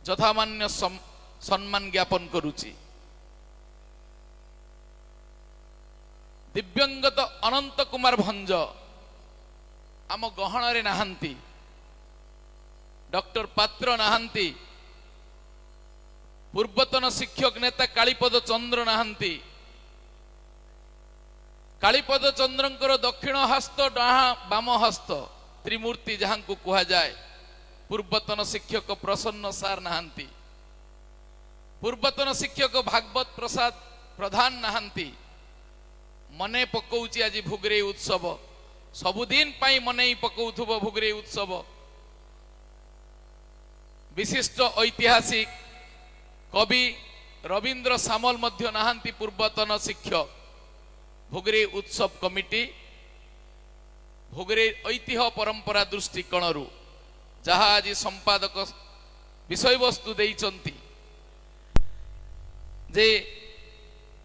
ଯଥାମାନ୍ୟ ସମ୍ମାନ ଜ୍ଞାପନ କରୁଛି। ଦିବ୍ୟଙ୍ଗତ ଅନନ୍ତ କୁମାର ଭଞ୍ଜ ଆମ ଗହଣରେ ନାହାନ୍ତି, ଡକ୍ଟର ପାତ୍ର ନାହାନ୍ତି, ପୂର୍ବତନ ଶିକ୍ଷକ ନେତା କାଳୀପଦ ଚନ୍ଦ୍ର ନାହାନ୍ତି। କାଳୀପଦ ଚନ୍ଦ୍ରଙ୍କର ଦକ୍ଷିଣ ହସ୍ତ ଡାହା ବାମ ହସ୍ତ ତ୍ରିମୂର୍ତ୍ତି ଯାହାଙ୍କୁ କୁହାଯାଏ, ପୂର୍ବତନ ଶିକ୍ଷକ ପ୍ରସନ୍ନ ସାର୍ ନାହାନ୍ତି, ପୂର୍ବତନ ଶିକ୍ଷକ ଭାଗବତ ପ୍ରସାଦ ପ୍ରଧାନ ନାହାନ୍ତି। ମନେ ପକାଉଛି ଆଜି ଭୁଗରେଇ ଉତ୍ସବ, ସବୁଦିନ ପାଇଁ ମନେ ପକାଉଥିବ ଭୁଗରେଇ ଉତ୍ସବ। ବିଶିଷ୍ଟ ଐତିହାସିକ କବି ରବୀନ୍ଦ୍ର ସାମଲ ମଧ୍ୟ ନାହାନ୍ତି, ପୂର୍ବତନ ଶିକ୍ଷକ। ଭୁଗରେଇ ଉତ୍ସବ କମିଟି ଭୁଗରେଇ ଐତିହ୍ୟ ପରମ୍ପରା ଦୃଷ୍ଟିକୋଣରୁ ଯାହା ଆଜି ସମ୍ପାଦକ ବିଷୟବସ୍ତୁ ଦେଇଛନ୍ତି ଯେ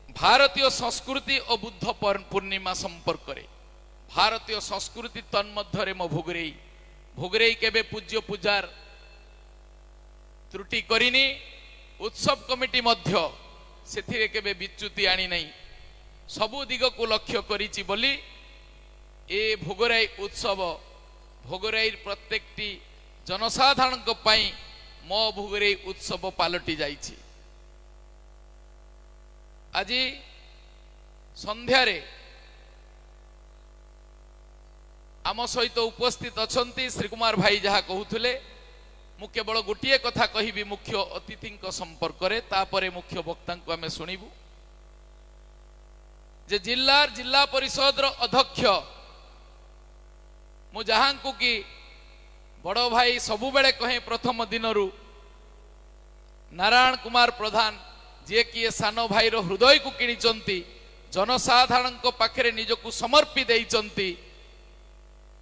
ଭାରତୀୟ ସଂସ୍କୃତି ଓ ବୁଦ୍ଧ ପୂର୍ଣ୍ଣିମା ସମ୍ପର୍କରେ, ଭାରତୀୟ ସଂସ୍କୃତି ତନ୍ମଧ୍ୟରେ ମୋ ଭୁଗରେଇ କେବେ ପୂଜ୍ୟ ପୂଜାର ତ୍ରୁଟି କରିନି। ଉତ୍ସବ କମିଟି ମଧ୍ୟ ସେଥିରେ କେବେ ବିଚ୍ୟୁତି ଆଣି ନାହିଁ, ସବୁ ଦିଗକୁ ଲକ୍ଷ୍ୟ କରିଛି ବୋଲି ଏ ଭୋଗରାଇ ଉତ୍ସବ ଭୋଗରାଇର ପ୍ରତ୍ୟେକଟି ଜନସାଧାରଣଙ୍କ ପାଇଁ ମୋ ଭୋଗରାଇ ଉତ୍ସବ ପାଲଟି ଯାଇଛି। ଆଜି ସନ୍ଧ୍ୟାରେ ଆମ ସହିତ ଉପସ୍ଥିତ ଅଛନ୍ତି ଶ୍ରୀ କୁମାର ଭାଇ ଯାହା କହୁଥିଲେ। ମୁଁ କେବଳ ଗୋଟିଏ କଥା କହିବି ମୁଖ୍ୟ ଅତିଥିଙ୍କ ସମ୍ପର୍କରେ, ତାପରେ ମୁଖ୍ୟ ବକ୍ତାଙ୍କୁ ଆମେ ଶୁଣିବୁ ଯେ ଜିଲ୍ଲା ପରିଷଦର ଅଧ୍ୟକ୍ଷ ମୁଁ ଯାହାଙ୍କୁ କି ବଡ଼ ଭାଇ ସବୁବେଳେ କହେ ପ୍ରଥମ ଦିନରୁ, ନାରାୟଣ କୁମାର ପ୍ରଧାନ, ଯିଏ କି ସାନ ଭାଇର ହୃଦୟକୁ କିଣିଛନ୍ତି, ଜନସାଧାରଣଙ୍କ ପାଖରେ ନିଜକୁ ସମର୍ପି ଦେଇଛନ୍ତି।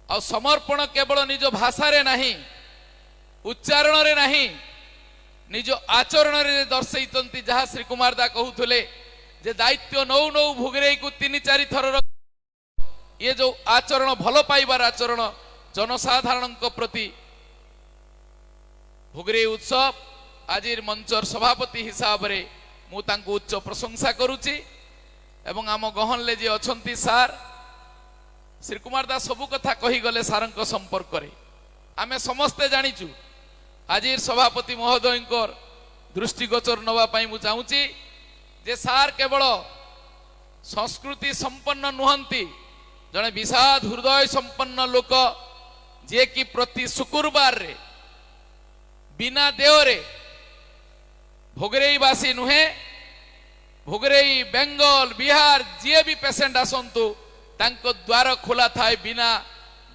ଆଉ ସମର୍ପଣ କେବଳ ନିଜ ଭାଷାରେ ନାହିଁ, ଉଚ୍ଚାରଣରେ ନାହିଁ, ନିଜ ଆଚରଣରେ ଦର୍ଶାଇଛନ୍ତି। ଯାହା ଶ୍ରୀ କୁମାର ଦା କହୁଥିଲେ ଯେ ଦାୟିତ୍ୱ ନଉ ନଉ ଭୁଗରେଇକୁ 3-4 ଥରର ये जो आचरण भल पाइबार आचरण जनसाधारणଙ୍କ प्रति भुगरेई उत्सव आज मंचर सभापति हिसाब रे मु तांको उच्च प्रशंसा करूची। एवं आम गहनले जे अछंती सार श्री कुमार दास सबु कथा कही गले सारंक संपर्क रे आमे समस्ते जानिचु। आज सभापति महोदयंकर दृष्टिगोचर नवा पाई मु चाहूची जे सार केवल संस्कृति संपन्न नुहंती, जने विषाद हृदय संपन्न लोक जे कि प्रति शुक्रवार रे बिना देव रे भोगरेईवासी नुहे, भोगरेई बेंगल बिहार जे भी पेसेंट आसंतु तांको द्वार खोला थाए बिना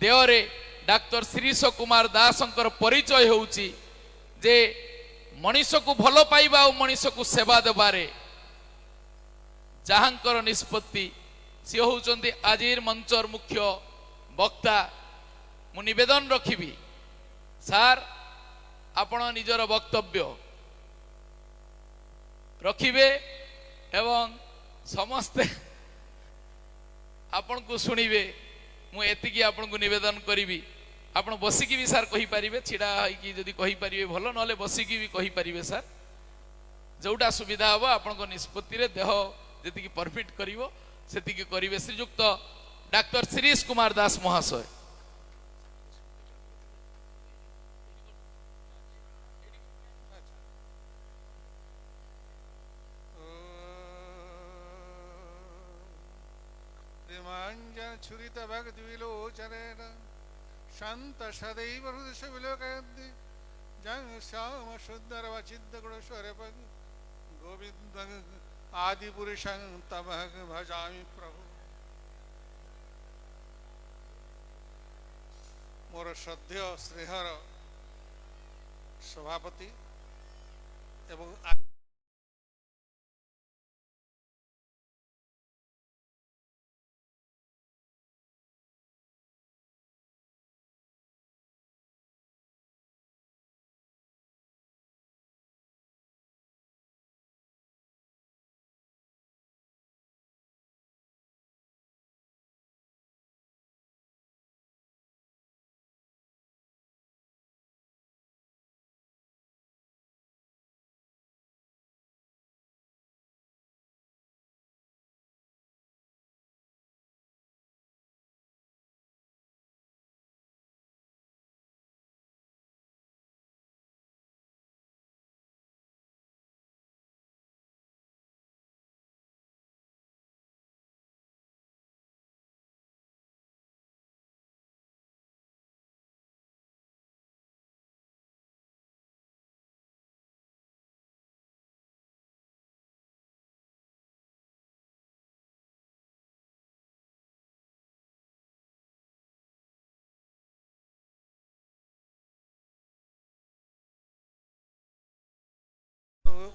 देव रे। डॉक्टर श्रीश कुमार दासंकर परिचय होउची जे मनीष को भल पाइबा और मनीष को सेवा देबारे जहांकर निष्पत्ति सी होउचंती आजिर मंचर मुख्य वक्ता। मु निवेदन रखिबी सार आपण निजर वक्तव्य रखिबे एवं समस्ते आपण को सुनिबे। मु एतिकी आपण को निवेदन करिबी आपण बसिकी भी सार कहि परिबे, छिडा होइकी जदी कहि परिबे भलो, नले बसिकी भी कहि परिबे सार। जोटा सुविधा हबो आपण को निष्पत्ति रे देह जतिकी परफिट करिवो सेतिकी करिवे। श्रीयुक्त डॉक्टर श्रीश कुमार दास महाशय। छुरित भक्ति विलोचनेन शांत सदैव हृदय विलोकयन्ति जंग श्याम सुंदर वचिद्द गुणेश्वर गोविंद आदि पुरुषं तमह भजामि प्रभु। मोर श्रद्धेय स्नेहर सभापति एवं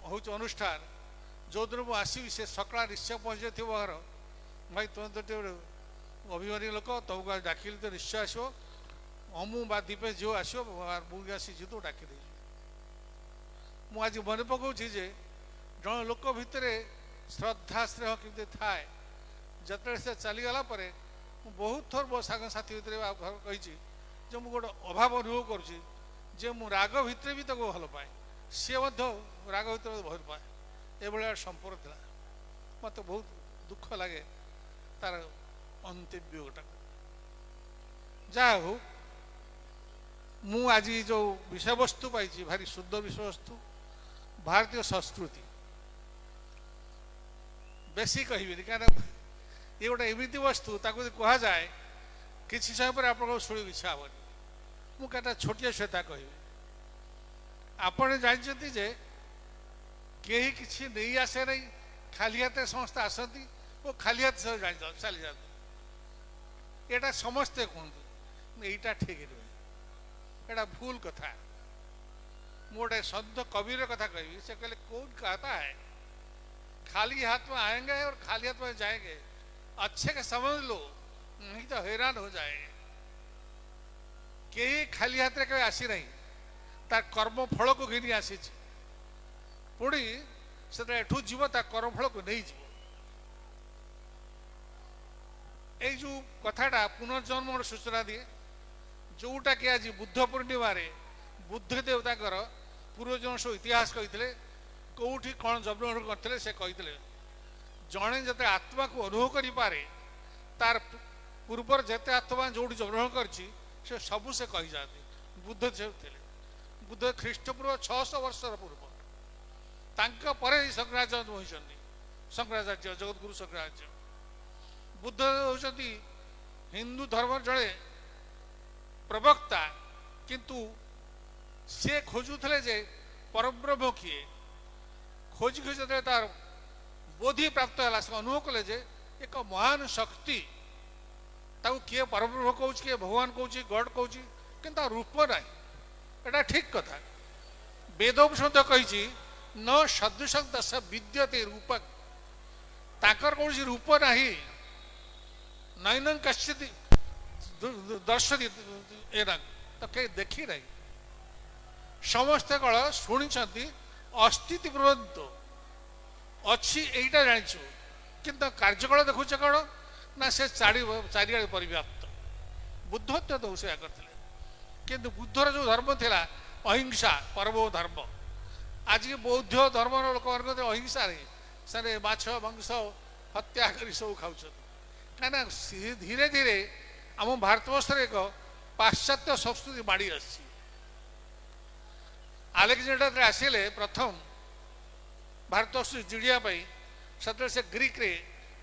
हूँ अनुष्ठान जो दिन मुझे आसवि से सकाल निश्चय पहुँचे थी घर भाई तुम तो अभिमानी लोक तुमको डाकिली तो निश्चय आसो अमु बा दीपेश जो आसो मुझे आसी तो डाकी दे मुझे मन पकाऊँगी जे जन लोक भितर श्रद्धा स्नेह केमती थाए जिते से चलीगला बहुत थर मो सांग साथी भितर घर कही मुझे गोटे अभाव अनुभव करुँची जे मु राग भितर भी ताको भल पाए सी राग भितर भल पाए ये संपर्क था मत बहुत दुख लगे तार अंतव्य गोटा जहा हो मु आज जो विषय वस्तु पाई भारी शुद्ध विषय वस्तु भारतीय संस्कृति बेसी कहबी क्या ये गोटे एमती वस्तु ताको कह जाए किसी समय पर आप शुणी इच्छा हेनी मुझे छोटिया श्वेता कह आपण जानते जे कहीं किसी नहीं आसे नहीं खाली हाथ समस्त आसती और खाली हाथ सब चली जाती यहाँ समस्ते कहते यहीटा ठीक नुहे यहाँ भूल कथा मोटे संत कबीर कथा कही से कहले कौन कहता है खाली हाथ में आएंगे और खाली हाथ में जाएंगे अच्छे के समझ लो नहीं तो हैरान हो जाएंगे कहीं खाली हाथ में कभी आसी नहीं तार कर्म फल को घिनी आसी पुणी से एठू जीव तार कर्म फल को नहीं जीव ये जो कथाटा पुनर्जन्म सूचना दिए जोटा कि आज बुद्ध पूर्णिमा बुद्ध देवता पूर्वजन सब इतिहास कही कौटी कौन जन्म करते से कही जड़े जिते आत्मा को अनुभव करें तार पूर्वर जिते आत्मा जो जन्म कर सबू से कही जाती बुद्ध से बुद्ध ख्रीष्टपूर्व 600 वर्ष पूर्व शंकराचार्य होती शंकराचार्य जगतगुरु शंकराचार्य बुद्ध होती हिंदू धर्म जड़े प्रवक्ता किंतु से खोजुले जे परब्रह्म किए खोज खोज तार बोधि प्राप्त है अनुभव कले जे एक महान शक्ति किए परब्रह्म कौच किए भगवान कौच गॉड कौच कि रूप ना एटा ठीक कथा वेदोपनिषद कही न सदृश दश विद्यते रूपक ताकर कौन रूप नहीं नैन कश्चित दर्शनी तो कहीं देखी नहीं समस्ते कल शुणी अस्तित्व प्रबंध अच्छी यहीटा जाचु किंतु कार्यकल देखुचे कौन ना से चारिआड़े परिव्याप्त बुद्धत्व तो से करते किंतु बुद्धर जो धर्म थिला अहिंसा परमो धर्म आज के बौद्ध धर्म लोक अहिंसा से माछ मांस हत्या कर सब खाऊ कहीं धीरे धीरे आम भारतवर्ष एक पाश्चात्य संस्कृति माड़ी आसी आलेक्जेंडर आसिले प्रथम भारतवर्ष जिड़ियापाई से ग्रीक रे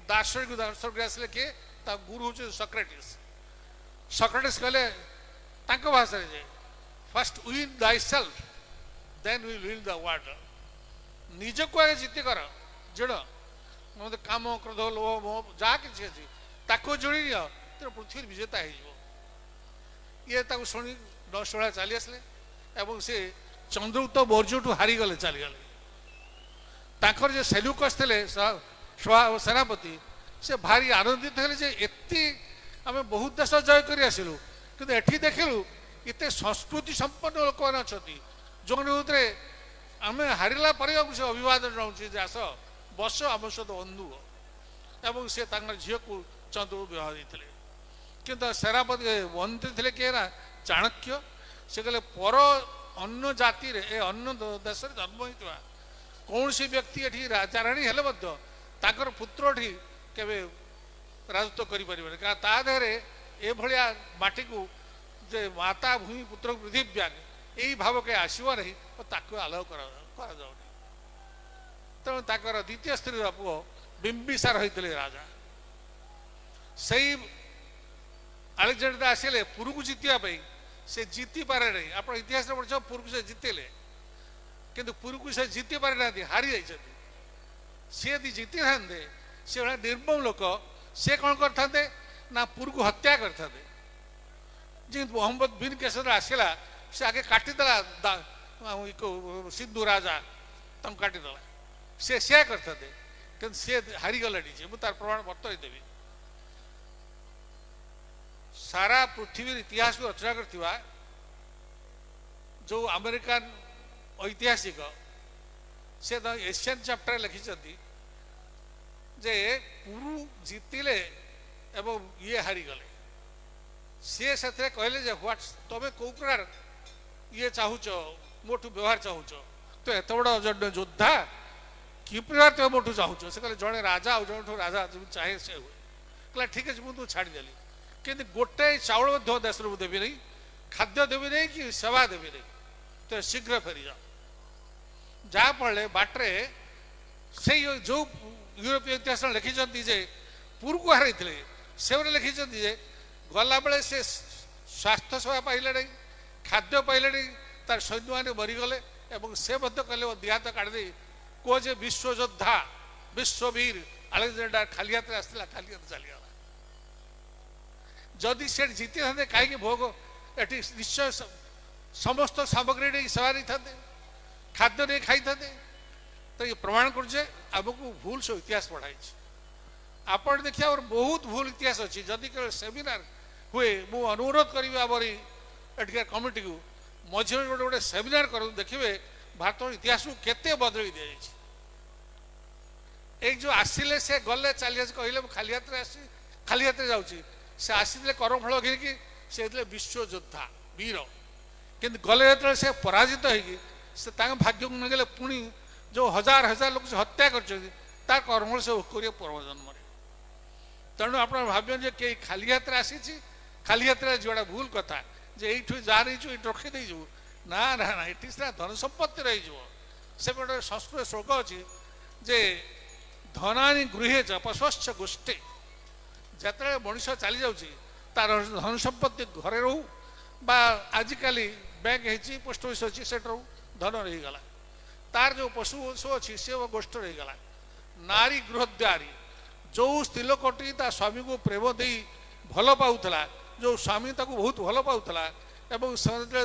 दार्शनिक दार्शनिक आसिले किए गुरु हूँ सक्रेटिस सक्रेटिस कहले भाषा first win thy self then will win the world निज को आगे जीती कर जिड़ मतलब काम क्रोध लोभ मोह जहाँ कि ताको जोड़ी नि तो पृथ्वी विजेता हो ये शुणी नष्ट चली आसले एवं से चंद्रगुप्त मौर्य हारीगले चलीगले ताकर जो सेल्यूकस थे सेनापति से भारी आनंदित थे एति आम बहुत देश जय कर आसलु कि एठी देखलु इतने संस्कृति संपन्न लोक मैंने अच्छा जो आम हारिला से अभिवादन जनाऊँ आस बस आम सहित बंधु एवं से झील को चंद्र विवाह देते किंतु सेनापति मंत्री थे किए ना चाणक्य से कहले पर अन्न जाति अन्न देश जन्म होता कौन सी व्यक्ति ये राजा राणी हेले पुत्र केवे राजत्व करें क्या देहरे माटी को जे माता भूमि पुत्र पृथिव्याग यही भाव के आसव नहीं और आलव कर तेणु ताकर द्वितीय स्त्री पुओ बिंबिसार होते राजा से आलेक्जेंडर आसिले पुरी को जीतवाई से जीति पारे नहीं आप इतिहास पढ़ पुरी को से जीतिले किंतु पुरी को से जीति पारे ना हारी जाती सी यदि जीति था से निर्मम लोक से कौन करते ना पुरी को हत्या करते जी मोहम्मद बिन केसर आसला से आगे काटिदेला सिंधु राजा काटिदेला से सेया करते कि सी हारीगले मुझे तार प्रमाण बतई देवी सारा पृथ्वी इतिहास को रचना करथिबा जो अमेरिकन ऐतिहासिक से एशियन चैप्टर लिखिं जे पुरु जीतिले एवं ये हारीगले सी से कहले जे व्हाट तबे कौ प्रकार ये चाहूच मोठू व्यवहार चाहूच तो एत बड़ जन योद्धा कि प्रकार तुम मोठू चाहूच से कहले जड़े राजा और जन राजा चाहे से हुए कहला ठीक है मुझे छाड़देली कि गोटे चाउल देश में देवी नहीं खाद्य देवी नहीं कि सेवा देवी नहीं तो शीघ्र फेरी जाओ जहाँफल बाटे से जो यूरोपीय इतिहास लिखिं जे पूर्व को हर से लिखिं जे गला बेले से स्वास्थ्य सेवा पाइले नहीं खाद्य पाइले नहीं तार सैन्य मैंने मरीगले और से कहले देहात काढ़ी कह जे विश्व योद्धा विश्ववीर आलेक्जेंडर खाली हाथ आसला खाली हाथ चलीगला जदि से जीति था कहीं भोग एटी निश्चय समस्त सामग्री नहीं सेवा नहीं था खाद्य नहीं खाई था तो ये प्रमाण करे आमको भूल सब इतिहास पढ़ाई आप देखिए और बहुत भूल इतिहास अच्छी जदि केवल सेमिनार हुए मु अनुरोध करी आमरी एटिकार कमिटी को मझे गोटे गोटे सेमिनार कर देखिए भारत इतिहास को केते बदल दि एक जो आसिले से गले चली कहले खाली हाथ खाली हाथ जाऊँगी से आसी करफल घिरिकी से विश्व योद्धा वीर किंतु गले जो से पराजित होगी भाग्य को नगले पुणी जो हजार हजार लोग हत्या कर कर्मफल से भोग करेंगे पूर्वजन्म तेणु आप भाव कई खाली हाथ आसी खाली हाथ जोड़ा भूल कथा जे ये जा रही ये रखीदे ना ना ना ये सीधा धन संपत्ति रही से गोटे संस्कृत श्लोक अच्छी जे धनानी गृहे च पशुश्च गोष्ठी जिते मनीष चली जाऊँगी तार धन संपत्ति घरे रहू बा आजिकल बैंक हो पोस्ट ऑफिस अच्छी से रहू धन रहीगला तार जो पशु सब अच्छी सी गोष्ठ रहीगला नारी गृहद्वारी जो स्त्री लोकटी ता स्वामी को प्रेम दे भल पाऊला जो स्वामी ताको बहुत भल पाऊला एवं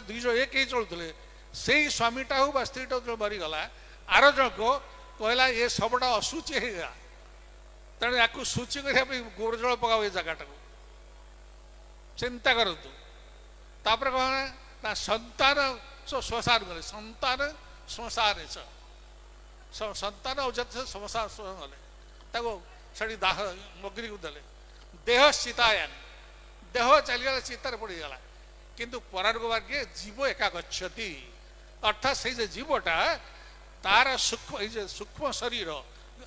दुईज एक ही चलुले से स्वामीटा हो स्त्रीटा जो मरीगला आर जन को कहला ये सबटा अशुचि होगा तेणु या सूची करने गोबर जल पकाओ ये जगटा को चिंता करूँ तापर कह संतान श्मशान गले संतान श्मशान संतान औजत श्मशान गले से दाह मगरी को देले देह चितायान देह चलीगला चितार पड़गला किंतु परार्ग मार्गे जीव एका गच्छति अर्थात से जीवटा तार सूक्ष्म सूक्ष्म शरीर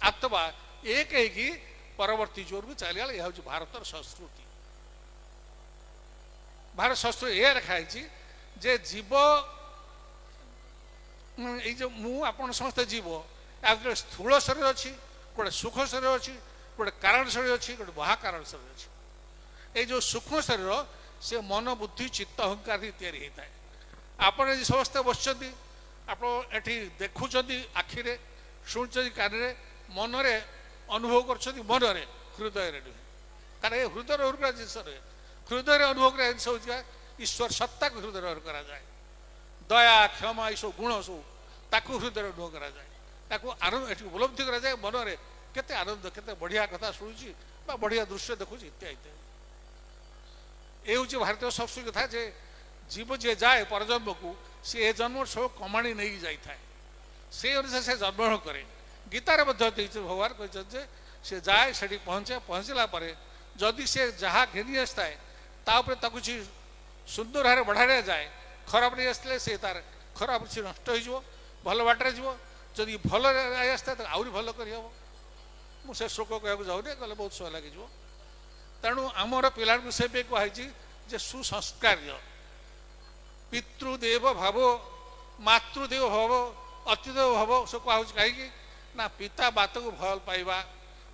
आत्मा एक है परवर्ती जोर को चलीगला यह हूँ भारत संस्कृति भारत संस्कृति यह रखाई जे जीव ये जो मुझे समस्त जीव गोटे स्थूल शरीर अच्छी गोटे सुख शरीर अच्छी गोटे कारण शरीर अच्छी गोटे महाकारण शरीर अच्छी ये जो सूक्ष्म शरीर से मन बुद्धि चित्त अहंकार तैयारी होता है आपड़ समस्ते बसुँच आप देखुं आखिरे शुणुं कान मनरे अनुभव कर मनरे हृदय नुहे कारण ये हृदय जिस हृदय अनुभव कर जिस हूँ ईश्वर सत्ता को हृदय करा जाए दया क्षमा ये सब गुण सब ताकू हृदय अनुभव करा जाए आनंद उपलब्धि करा जाए मनरे केते आनंद केते बढ़िया कथा शुणुची बढ़िया दृश्य देखुची इत्यादि ये हूँ भारतीय संस्कृति कथा जे जीव जे जाए परजन्म को सी ए जन्म सब कमाणी नहीं जाए से अनुसार से जन्म करे गीतार भगवान कहते सी जाए से पहुँचे पहुँचला जदि से जहाँ घिनी आसता ताकि सुंदर भाव बढ़ाई जाए खराब नहीं आसते से तार खराब से नष्ट हो भल बाटर जदि भल आसता तो आहरी भल करहब मुझे श्लोक कहूँ जाऊनी कहले बहुत समय लगे तेणु आमर पिला से भी कहुई जे सुसंस्कार्य पितृदेव भाव मातृदेव भाव अतिदेव भाव सब कहूँ कहीं ना पिता बात को भल पाइबा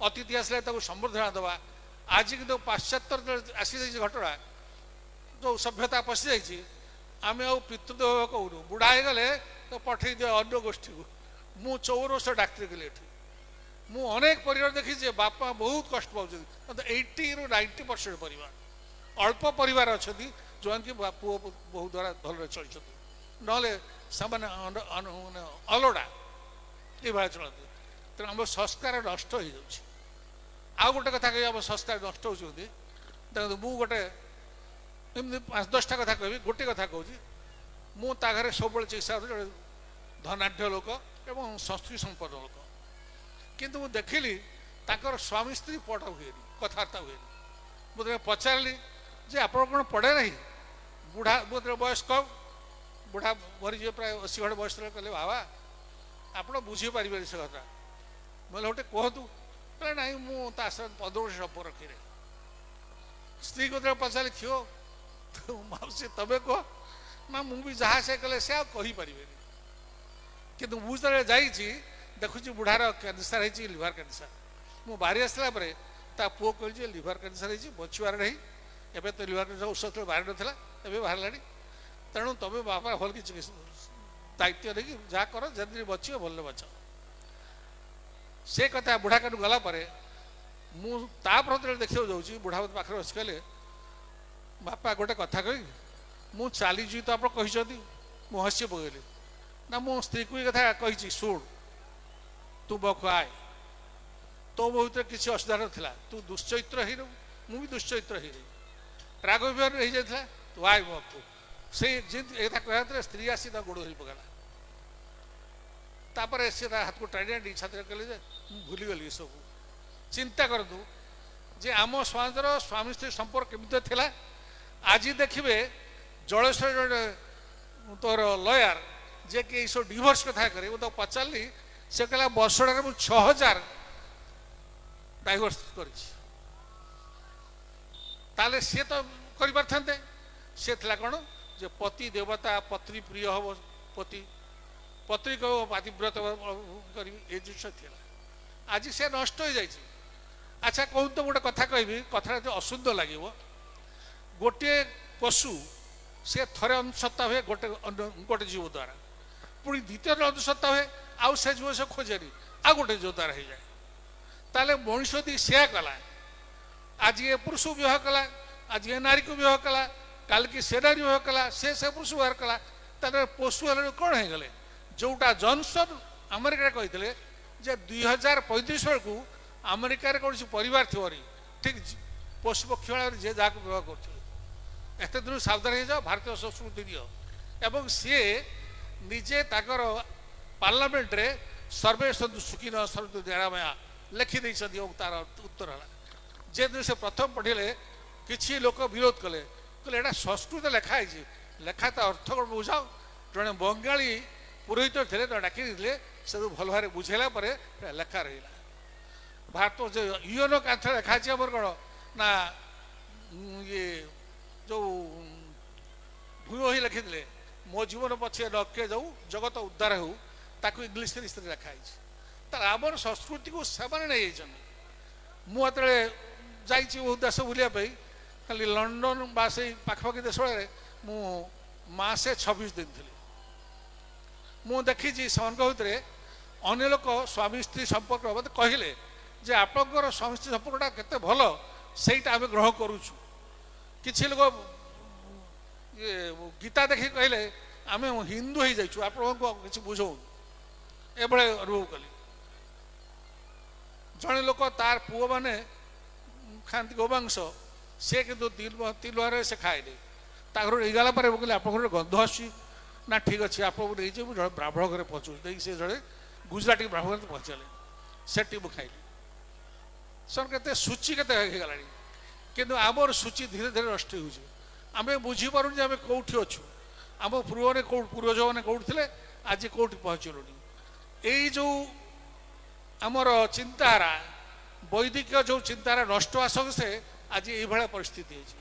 अतिथि आसले संबर्धना देवा आज कि पाश्चात्य आसी घटना जो सभ्यता पशि जाइए आम आ पितृदेव कहूनु बुढ़ा हो गले तो पठे दिए अन्य गोष्ठी को मु 14 वर्ष डाक्तरी कली मु अनेक परिवार देखी बापा बहुत कष्ट पाँच 80 ରୁ 90% परिवार अल्प परिवार अच्छा जो कि पुओ बहु द्वारा भल चलते ना अलड़ा ଏଇଭଳିଆ ଚଳନ୍ତି। ତେଣୁ ଆମ ସଂସ୍କାର ନଷ୍ଟ ହେଇଯାଉଛି। ଆଉ ଗୋଟେ କଥା କହିବି, ଆମ ସଂସ୍କାର ନଷ୍ଟ ହେଉଛନ୍ତି। ଦେଖନ୍ତୁ, ମୁଁ ଗୋଟେ ଏମିତି 5-10ଟା କଥା କହିବି। ଗୋଟେ କଥା କହୁଛି, ମୁଁ ତା ଘରେ ସବୁବେଳେ ଚିକିତ୍ସା କରୁଛି, ଜଣେ ଧନାଢ଼୍ୟ ଲୋକ ଏବଂ ସଂସ୍କୃତି ସମ୍ପନ୍ନ ଲୋକ। କିନ୍ତୁ ମୁଁ ଦେଖିଲି ତାଙ୍କର ସ୍ୱାମୀ ସ୍ତ୍ରୀ ପଟ ହୁଏନି, କଥାବାର୍ତ୍ତା ହୁଏନି। ମୁଁ ତାକୁ ପଚାରିଲି ଯେ ଆପଣ କ'ଣ ପଡ଼େ ନାହିଁ? ବୁଢ଼ା, ମୁଁ ଯେତେବେଳେ ବୟସ କମ୍, ବୁଢ଼ା ମରିଯିବେ ପ୍ରାୟ 80 ଖଣ୍ଡେ ବୟସରେ। କହିଲେ ବାବା ଆପଣ ବୁଝିପାରିବେନି ସେ କଥା। ମୁଁ କହିଲେ ଗୋଟେ କୁହନ୍ତୁ। କହିଲେ ନାଇଁ, ମୁଁ ତା ସହିତ 15 ବର୍ଷ ସମ୍ପର୍କ ରଖିନି। ସ୍ତ୍ରୀକୁ ଯେତେବେଳେ ପଚାରିଲି କ୍ଷୀୟ ମାଉସୀ ତମେ କୁହ, ନା ମୁଁ ବି ଯାହା ସେ କଲେ ସେ ଆଉ କହିପାରିବେନି। କିନ୍ତୁ ମୁଁ ଯେତେବେଳେ ଯାଇଛି ଦେଖୁଛି ବୁଢ଼ାର କ୍ୟାନ୍ସର ହେଇଛି, ଲିଭର କ୍ୟାନ୍ସର। ମୁଁ ବାହାରି ଆସିଲା ପରେ ତା ପୁଅ କହିଛି ଯେ ଲିଭର କ୍ୟାନ୍ସର ହେଇଛି, ବଞ୍ଚିବାର ନାହିଁ। ଏବେ ତ ଲିଭର କ୍ୟାନ୍ସର ଔଷଧ ବାହାରି ନଥିଲା, ଏବେ ବାହାରିଲାଣି। ତେଣୁ ତମେ ବାପା ଭଲ କିଛି ଦାୟିତ୍ୱ ନେଇକି ଯାହା କର, ଯେମିତି ବଚିବ ଭଲରେ ବଚ। ସେ କଥା ବୁଢ଼ା କାନୁ ଗଲା ପରେ ମୁଁ ତାପରେ ଯେତେବେଳେ ଦେଖିବାକୁ ଯାଉଛି, ବୁଢ଼ା ମତେ ପାଖରେ ବସି କହିଲେ ବାପା ଗୋଟେ କଥା କହିବି, ମୁଁ ଚାଲିଯିବି ତ ଆପଣ କହିଛନ୍ତି। ମୁଁ ହସି ପକେଇଲି। ନା ମୁଁ ସ୍ତ୍ରୀକୁ ଏ କଥା କହିଛି, ଶୁଣ ତୁ ବକୁ ଆଏ, ତୋ ଭିତରେ କିଛି ଅସୁବିଧା ନଥିଲା, ତୁ ଦୁଶ୍ଚରିତ୍ର ହେଇନୁ, ମୁଁ ବି ଦୁଶ୍ଚରିତ୍ର ହେଇନି, ରାଗ ବିହାର ହେଇଯାଇଥିଲା, ତୁ ଆଏ ବକୁ। ସେ ଯେମିତି ଏ କଥା କହିବା ଭିତରେ ସ୍ତ୍ରୀ ଆସି ତା ଗୋଡ଼ ଧରି ପକାଇଲା। ତାପରେ ସେ ତା ହାତକୁ ଟାଣି ଆଣି ଛାତିରେ କହିଲେ ଯେ ମୁଁ ଭୁଲିଗଲି ଏସବୁ। ଚିନ୍ତା କରନ୍ତୁ ଯେ ଆମ ସମାଜର ସ୍ୱାମୀ ସ୍ତ୍ରୀ ସମ୍ପର୍କ କେମିତି ଥିଲା। ଆଜି ଦେଖିବେ ଜଳେଶ୍ୱର ଜଣେ ତୋର ଲୟାର ଯିଏକି ଏଇସବୁ ଡିଭୋର୍ସ କଥା କରେ, ମୁଁ ତାକୁ ପଚାରିଲି, ସେ କହିଲା ବର୍ଷଟାରେ ମୁଁ 6000 ଡାଇଭୋର୍ସ କରିଛି। ତାହେଲେ ସିଏ ତ କରିପାରିଥାନ୍ତେ। ସେ ଥିଲା କ'ଣ ଯେ ପତି ଦେବତା, ପତ୍ନୀ ପ୍ରିୟ ହବ ପତି, ପତ୍ନୀ କହିବ ପାତିବ୍ରତ କରିବି, ଏ ଜିନିଷ ଥିଲା। ଆଜି ସେ ନଷ୍ଟ ହେଇଯାଇଛି। ଆଚ୍ଛା କହନ୍ତୁ, ଗୋଟେ କଥା କହିବି, କଥାଟା ଅଶୁଦ୍ଧ ଲାଗିବ। ଗୋଟିଏ ପଶୁ ସେ ଥରେ ଅନ୍ତଃସତ୍ତ୍ୱା ହୁଏ ଗୋଟେ ଜୀବ ଦ୍ୱାରା, ପୁଣି ଦ୍ୱିତୀୟ ଅନ୍ତଃସତ୍ତ୍ୱା ହୁଏ, ଆଉ ସେ ଜୀବ ସେ ଖୋଜେନି, ଆଉ ଗୋଟେ ଜୀବ ଦ୍ୱାରା ହେଇଯାଏ। ତାହେଲେ ମଣିଷ ଯଦି ସେୟା କଲା, ଆଜି ଏ ପୁରୁଷକୁ ବିବାହ କଲା, ଆଜି ଏ ନାରୀକୁ ବିବାହ କଲା, କାଲିକି ସେ ନାରୀ ବିବାହ କଲା, ସେ ପୁରୁଷ ବିବାହ କଲା, ତାହେଲେ ପଶୁ ହେଲେ କ'ଣ ହେଇଗଲେ? ଯୋଉଟା ଜନସନ୍ ଆମେରିକାରେ କହିଥିଲେ ଯେ 2035 ବେଳକୁ ଆମେରିକାରେ କୌଣସି ପରିବାର ଥିବନି, ଠିକ୍ ପଶୁ ପକ୍ଷୀ ଭଳିଆ ଯିଏ ଯାହାକୁ ବିବାହ କରୁଥିବେ। ଏତେ ଦିନ ସାବଧାନ ହେଇଯାଅ, ଭାରତୀୟ ସଂସ୍କୃତି ଦିଅ। ଏବଂ ସିଏ ନିଜେ ତାଙ୍କର ପାର୍ଲାମେଣ୍ଟରେ ସର୍ବେ ସନ୍ତୁ ସୁଖୀନ ସନ୍ତୁ ନିରାମୟା ଲେଖିଦେଇଛନ୍ତି ଏବଂ ତାର ଉତ୍ତର ହେଲା। ଯେଦିନ ସେ ପ୍ରଥମ ପଢ଼ିଲେ କିଛି ଲୋକ ବିରୋଧ କଲେ, କହିଲେ ଏଇଟା ସଂସ୍କୃତ ଲେଖା ହେଇଛି, ଲେଖା ତା ଅର୍ଥ କ'ଣ ବୁଝାଅ। ଜଣେ ବଙ୍ଗାଳୀ ପୁରୋହିତ ଥିଲେ, ତାକୁ ଡାକି ଦେଇଥିଲେ, ସବୁ ଭଲ ଭାବରେ ବୁଝେଇଲା ପରେ ଲେଖା ରହିଲା। ଭାରତ ଯେ ୟୁଏନ୍ଓ କାନ୍ଥରେ ଲେଖା ଅଛି ଆମର କ'ଣ ନା ଇଏ ଯେଉଁ ଭୂୟୋ ଲେଖିଥିଲେ, ମୋ ଜୀବନ ପଛେ ଲକ୍ଷ୍ୟ ଯାଉ ଜଗତ ଉଦ୍ଧାର ହେଉ, ତାକୁ ଇଂଲିଶରେ ଲେଖା ହେଇଛି। ତାହେଲେ ଆମର ସଂସ୍କୃତିକୁ ସେମାନେ ନେଇଯାଇଛନ୍ତି। ମୁଁ ଯେତେବେଳେ ଯାଇଛି ବହୁତ ଦେଶ ବୁଲିବା ପାଇଁ, ଖାଲି ଲଣ୍ଡନ ବା ସେଇ ପାଖାପାଖି ଦେଶରେ ମୁଁ ମାସେ 26 ଦିନ ଥିଲି। ମୁଁ ଦେଖିଛି ସେମାନଙ୍କ ଭିତରେ ଅନ୍ୟ ଲୋକ ସ୍ୱାମୀ ସ୍ତ୍ରୀ ସମ୍ପର୍କ ମୋତେ କହିଲେ ଯେ ଆପଣଙ୍କର ସ୍ୱାମୀ ସ୍ତ୍ରୀ ସମ୍ପର୍କଟା କେତେ ଭଲ, ସେଇଟା ଆମେ ଗ୍ରହଣ କରୁଛୁ। କିଛି ଲୋକ ଗୀତା ଦେଖି କହିଲେ ଆମେ ହିନ୍ଦୁ ହେଇଯାଇଛୁ, ଆପଣଙ୍କୁ କିଛି ବୁଝଉନୁ, ଏଭଳି ଅନୁଭବ କଲି। ଜଣେ ଲୋକ ତାର ପୁଅମାନେ ଖାଆନ୍ତି ଗୋମାଂସ, ସେ କିନ୍ତୁ ତିଲୁଆରେ ସେ ଖାଏନି। ତା ଘରୁ ନେଇଗଲା ପରେ ମୁଁ କହିଲି ଆପଣଙ୍କ ଘରେ ଗନ୍ଧ ଆସୁଛି, ନା ଠିକ୍ ଅଛି ଆପଣଙ୍କୁ ନେଇଯିବି, ମୁଁ ଜଣେ ବ୍ରାହ୍ମଣ ଘରେ ପହଞ୍ଚୁଛି। ଦେଇକି ସେ ଜଣେ ଗୁଜୁରାଟୀ ବ୍ରାହ୍ମଣ ଘରେ ପହଞ୍ଚିଲେ, ସେଠି ମୁଁ ଖାଇଲି। ସେମାନେ କେତେ ସୂଚି କେତେ ହେଇଗଲାଣି, କିନ୍ତୁ ଆମର ସୂଚି ଧୀରେ ଧୀରେ ନଷ୍ଟ ହେଉଛି। ଆମେ ବୁଝିପାରୁନି ଯେ ଆମେ କେଉଁଠି ଅଛୁ, ଆମ ପୂର୍ବଜମାନେ କେଉଁଠି ଥିଲେ, ଆଜି କେଉଁଠି ପହଞ୍ଚିଲୁଣି। ଏଇ ଯେଉଁ ଆମର ଚିନ୍ତାଧାରା, ବୈଦିକ ଯେଉଁ ଚିନ୍ତାଧାରା ନଷ୍ଟ ହେବା ସଙ୍ଗେ ଆଜି ଏଇଭଳିଆ ପରିସ୍ଥିତି ହେଇଛି।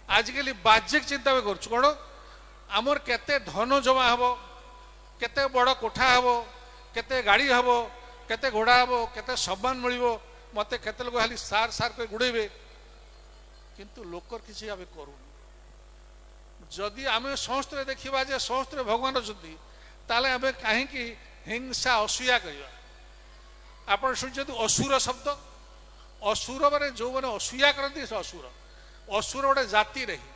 ଆଜିକାଲି ବାହ୍ୟିକ ଚିନ୍ତା ଆମେ କରୁଛୁ କ'ଣ, ଆମର କେତେ ଧନ ଜମା ହେବ, କେତେ ବଡ଼ କୋଠା ହେବ, କେତେ ଗାଡ଼ି ହେବ, କେତେ ଘୋଡ଼ା ହେବ, କେତେ ସମ୍ମାନ ମିଳିବ, ମୋତେ କେତେ ଲୋକ ଖାଲି ସାର୍ ସାର୍ କରି ଗୁଡ଼େଇବେ, କିନ୍ତୁ ଲୋକର କିଛି ଆମେ କରୁନୁ। ଯଦି ଆମେ ସମସ୍ତରେ ଦେଖିବା ଯେ ସମସ୍ତରେ ଭଗବାନ ଅଛନ୍ତି, ତାହେଲେ ଆମେ କାହିଁକି ହିଂସା ଅସୂୟା କରିବା? ଆପଣ ଶୁଣିଛନ୍ତି ଅସୁର ଶବ୍ଦ? ଅସୁର ମାନେ ଯେଉଁମାନେ ଅସୂୟା କରନ୍ତି ସେ ଅସୁର। ଅସୁର ଗୋଟେ ଜାତି ନାହିଁ,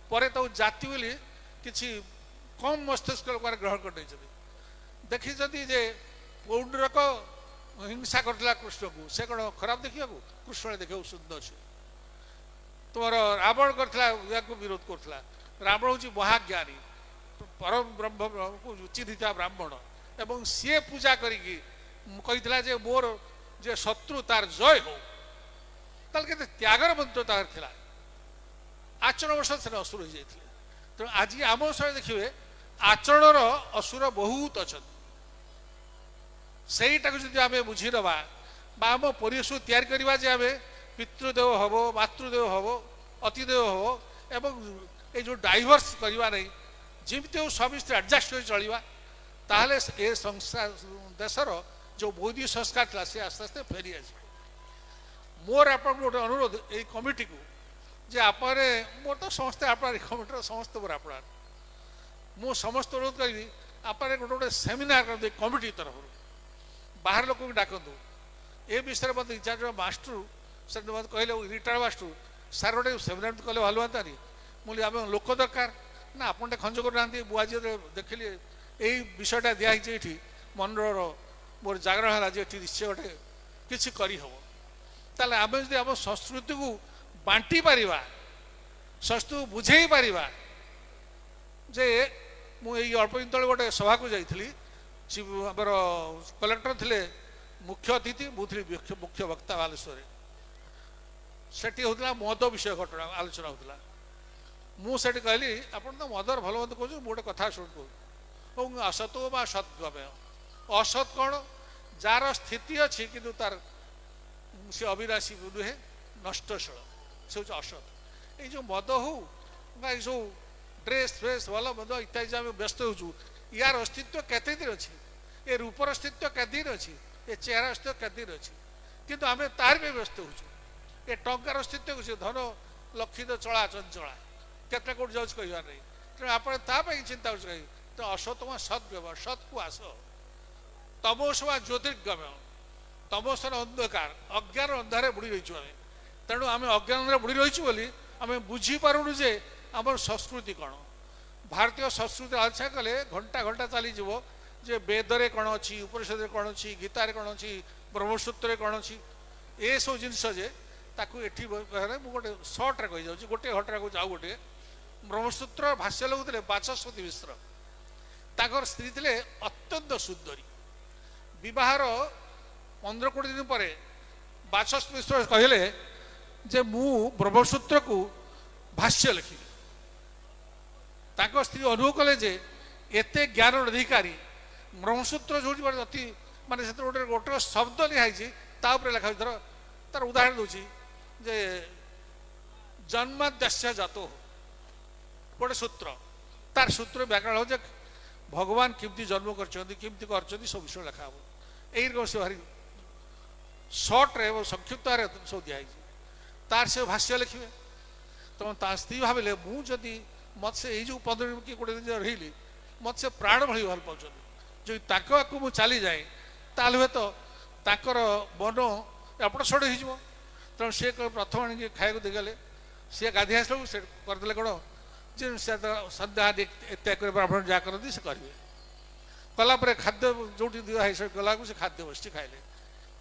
ପରେ ତାକୁ ଜାତି ବୋଲି କିଛି କମ୍ ମସ୍ତିଷ୍କ ଲୋକମାନେ ଗ୍ରହଣ କରିନେଇଛନ୍ତି। ଦେଖିଛନ୍ତି ଯେ ପୌଣ୍ଡରକ ହିଂସା କରିଥିଲା କୃଷ୍ଣକୁ, ସେ କ'ଣ ଖରାପ ଦେଖିବାକୁ? କୃଷ୍ଣ ଦେଖିବାକୁ ସୁନ୍ଦର ସେ। ତୁମର ରାବଣ କରିଥିଲା, ୟାକୁ ବିରୋଧ କରୁଥିଲା। ରାବଣ ହେଉଛି ମହାଜ୍ଞାନୀ, ପରମ ବ୍ରହ୍ମକୁ ଚିହ୍ନିଥିବା ବ୍ରାହ୍ମଣ, ଏବଂ ସିଏ ପୂଜା କରିକି କହିଥିଲା ଯେ ମୋର ଯେ ଶତ୍ରୁ ତାର ଜୟ ହଉ। ତାହେଲେ କେତେ ତ୍ୟାଗର ମନ୍ତ୍ର ତାହାର ଥିଲା। ଆଚରଣ ବର୍ଷ ସେ ଅସୁର ହେଇଯାଇଥିଲେ। ତେଣୁ ଆଜି ଆମ ସମୟରେ ଦେଖିବେ ଆଚରଣର ଅସୁର ବହୁତ ଅଛନ୍ତି। ସେଇଟାକୁ ଯଦି ଆମେ ବୁଝିନେବା ବା ଆମ ପରିବେଶକୁ ତିଆରି କରିବା ଯେ ଆମେ ପିତୃଦେବ ହବ, ମାତୃଦେବ ହବ, ଅତିଦେବ ହବ, ଏବଂ ଏଇ ଯେଉଁ ଡାଇଭର୍ସ କରିବା ନାହିଁ, ଯେମିତି ହଉ ସ୍ୱାମୀ ସ୍ତ୍ରୀ ଆଡ଼ଜଷ୍ଟ କରି ଚଳିବା, ତାହେଲେ ଏ ସଂସାର ଦେଶର ଯେଉଁ ବୈଦିକ ସଂସ୍କାର ଥିଲା ସେ ଆସ୍ତେ ଆସ୍ତେ ଫେରିଆସିବ। ମୋର ଆପଣଙ୍କୁ ଗୋଟେ ଅନୁରୋଧ ଏଇ କମିଟିକୁ ଯେ ଆପଣ, ମୋର ତ ସମସ୍ତେ ଆପଣ ଏ କମିଟିର ସମସ୍ତେ ମୋର ଆପଣ, ମୁଁ ସମସ୍ତ ଅନୁରୋଧ କରିବି ଆପଣ ଗୋଟେ ଗୋଟେ ସେମିନାର କରନ୍ତୁ ଏ କମିଟି ତରଫରୁ, ବାହାର ଲୋକଙ୍କୁ ଡାକନ୍ତୁ। ଏ ବିଷୟରେ ମୋତେ ଇନଚାର୍ଜ ମାଷ୍ଟର ସେଠି ମୋତେ କହିଲେ, ରିଟାୟାର୍ଡ ମାଷ୍ଟର ସାର୍ ଗୋଟେ ସେମିନାର କଲେ ଭଲ ହୁଅନ୍ତାନି। ମୁଁ କହିଲି ଆମେ ଲୋକ ଦରକାର ନା, ଆପଣ ଟିକେ ଖଞ୍ଜ କରୁନାହାନ୍ତି। ମୁଁ ଆଜି ଦେଖିଲି ଏଇ ବିଷୟଟା ଦିଆହେଇଛି ଏଇଠି, ମନର ମୋର ଜାଗରଣ ହେଲା ଯେ ଏଠି ନିଶ୍ଚୟ ଗୋଟେ କିଛି କରିହେବ। ତାହେଲେ ଆମେ ଯଦି ଆମ ସଂସ୍କୃତିକୁ ବାଣ୍ଟି ପାରିବା, ସଂସ୍କୃତିକୁ ବୁଝେଇ ପାରିବା। ଯେ ମୁଁ ଏଇ ଅଳ୍ପ ଦିନ ତଳେ ଗୋଟେ ସଭାକୁ ଯାଇଥିଲି, ଆମର କଲେକ୍ଟର ଥିଲେ ମୁଖ୍ୟ ଅତିଥି, ମୁଁ ଥିଲି ମୁଖ୍ୟ ବକ୍ତା ବାଲେଶ୍ୱରରେ। ସେଠି ହେଉଥିଲା ମଦ ବିଷୟ ଘଟଣା ଆଲୋଚନା ହେଉଥିଲା। ମୁଁ ସେଠି କହିଲି ଆପଣ ତ ମଦର ଭଲ ମନ୍ଦ କହୁଛୁ, ମୁଁ ଗୋଟେ କଥା ଶୁଣୁ ଅସତ ବା ସତ୍ଗମୟ। ଅସତ କ'ଣ? ଯାହାର ସ୍ଥିତି ଅଛି କିନ୍ତୁ ତାର ସେ ଅବିନାଶୀ ନୁହେଁ, ନଷ୍ଟଶୀଳ, ସେ ହେଉଛି ଅସତ। ଏଇ ଯେଉଁ ମଦ ହଉ ବା ଏଇସବୁ ଡ୍ରେସ୍ ଫ୍ରେସ୍ ଭଲ ମଦ ଇତ୍ୟାଦି ଆମେ ବ୍ୟସ୍ତ ହେଉଛୁ, ୟାର ଅସ୍ତିତ୍ୱ କେତେ ଦିନ ଅଛି? ଏ ରୂପର ଅସ୍ତିତ୍ୱ କେତେ ଦିନ ଅଛି? ଏ ଚେହେରା ଅସ୍ତିତ୍ୱ କେତେ ଦିନ ଅଛି? କିନ୍ତୁ ଆମେ ତାର ବି ବ୍ୟସ୍ତ ହେଉଛୁ। ଏ ଟଙ୍କାର ଅସ୍ତିତ୍ୱ ଅଛି, ଧନ ଲକ୍ଷିତ ଚଳା ଚଞ୍ଚଳା, କେତେ କୋଉଠି ଯାଉଛି କହିବାର ନାହିଁ। ତେଣୁ ଆପଣ ତା ପାଇଁ ଚିନ୍ତା କରୁଛୁ କାହିଁକି? ତେଣୁ ଅସତମା ସଦ୍ଗମୟ, ସତ୍କୁ ଆସ। ତମୋସମା ଜ୍ୟୋତିର୍ଗମୟ, ତମସର ଅନ୍ଧକାର, ଅଜ୍ଞାନ ଅନ୍ଧାରେ ବୁଡ଼ି ରହିଛୁ ଆମେ। ତେଣୁ ଆମେ ଅଜ୍ଞାନରେ ବୁଡ଼ି ରହିଛୁ ବୋଲି ଆମେ ବୁଝିପାରୁନୁ ଯେ ଆମର ସଂସ୍କୃତି କ'ଣ। ଭାରତୀୟ ସଂସ୍କୃତି ଆଲୋଚନା କଲେ ଘଣ୍ଟା ଘଣ୍ଟା ଚାଲିଯିବ ଯେ ବେଦରେ କ'ଣ ଅଛି, ଉପନିଷଦରେ କ'ଣ ଅଛି, ଗୀତାରେ କ'ଣ ଅଛି, ବ୍ରହ୍ମସୂତ୍ରରେ କ'ଣ ଅଛି, ଏସବୁ ଜିନିଷ ଯେ ତାକୁ ଏଠି ମୁଁ ଗୋଟେ ସର୍ଟରେ କହିଯାଉଛି, ଗୋଟେ ଘଟଣାକୁ ଯାଉ। ଗୋଟେ ବ୍ରହ୍ମସୂତ୍ର ଭାଷ୍ୟ ଲେଖୁଥିଲେ ବାଚସ୍ପତି ମିଶ୍ର, ତାଙ୍କର ସ୍ତ୍ରୀ ଥିଲେ ଅତ୍ୟନ୍ତ ସୁନ୍ଦରୀ। ବିବାହର 15-20 ଦିନ ପରେ ବାଚସ୍ପତି ମିଶ୍ର କହିଲେ ଯେ ମୁଁ ବ୍ରହ୍ମସୂତ୍ରକୁ ଭାଷ୍ୟ ଲେଖିବି। ତାଙ୍କ ସ୍ତ୍ରୀ ଅନୁଭବ କଲେ ଯେ ଏତେ ଜ୍ଞାନର ଅଧିକାରୀ, ବ୍ରହ୍ମସୂତ୍ର ଯେଉଁଠି ଅତି ମାନେ ସେଥିରେ ଗୋଟେ ଗୋଟେ ଶବ୍ଦ ଲେଖାହେଇଛି, ତା ଉପରେ ଲେଖା ହେଇଛି। ଧର ତାର ଉଦାହରଣ ଦେଉଛି ଯେ ଜନ୍ମାଦ୍ୟସ୍ୟ ଜାତ ଗୋଟେ ସୂତ୍ର, ତାର ସୂତ୍ର ବ୍ୟାକରଣ ହେଉଛି ଭଗବାନ କେମିତି ଜନ୍ମ କରିଛନ୍ତି, କେମିତି କରିଛନ୍ତି, ସବୁ ବିଷୟ ଲେଖା ହେବ। ଏଇରକମ ସେ ଭାରି ସର୍ଟରେ ଏବଂ ସଂକ୍ଷିପ୍ତରେ ସବୁ ଦିଆହେଇଛି। ତାର ସେ ଭାଷ୍ୟ ଲେଖିବେ। ତେଣୁ ତା ସ୍ତ୍ରୀ ଭାବିଲେ ମୁଁ ଯଦି ମୋତେ ସେ ଏଇ ଯେଉଁ 15 କି 20 ଦିନ ରହିଲି, ମୋତେ ସେ ପ୍ରାଣ ଭଳି ଭଲ ପାଉଛନ୍ତି, ଯଦି ତାଙ୍କ ଆଗକୁ ମୁଁ ଚାଲିଯାଏ ତାହେଲେ ହୁଏତ ତାଙ୍କର ମନ ଏପଟ ସେପଟ ହେଇଯିବ। ତେଣୁ ସେ ପ୍ରଥମ ଆଣିକି ଖାଇବାକୁ ଦେଇଗଲେ। ସିଏ ଗାଧୋଇ ଆସିଲାକୁ ସେ କରିଦେଲେ କ'ଣ ଯେ ସେ ସନ୍ଧ୍ୟା ତ୍ୟାଗ କରି ବ୍ରାହ୍ମଣ ଯାହା କରନ୍ତି ସେ କରିବେ। କଲା ପରେ ଖାଦ୍ୟ ଯେଉଁଠି ଦିଆ ହେଇ ଗଲାକୁ ସେ ଖାଦ୍ୟ ବସିଛି ଖାଇଲେ।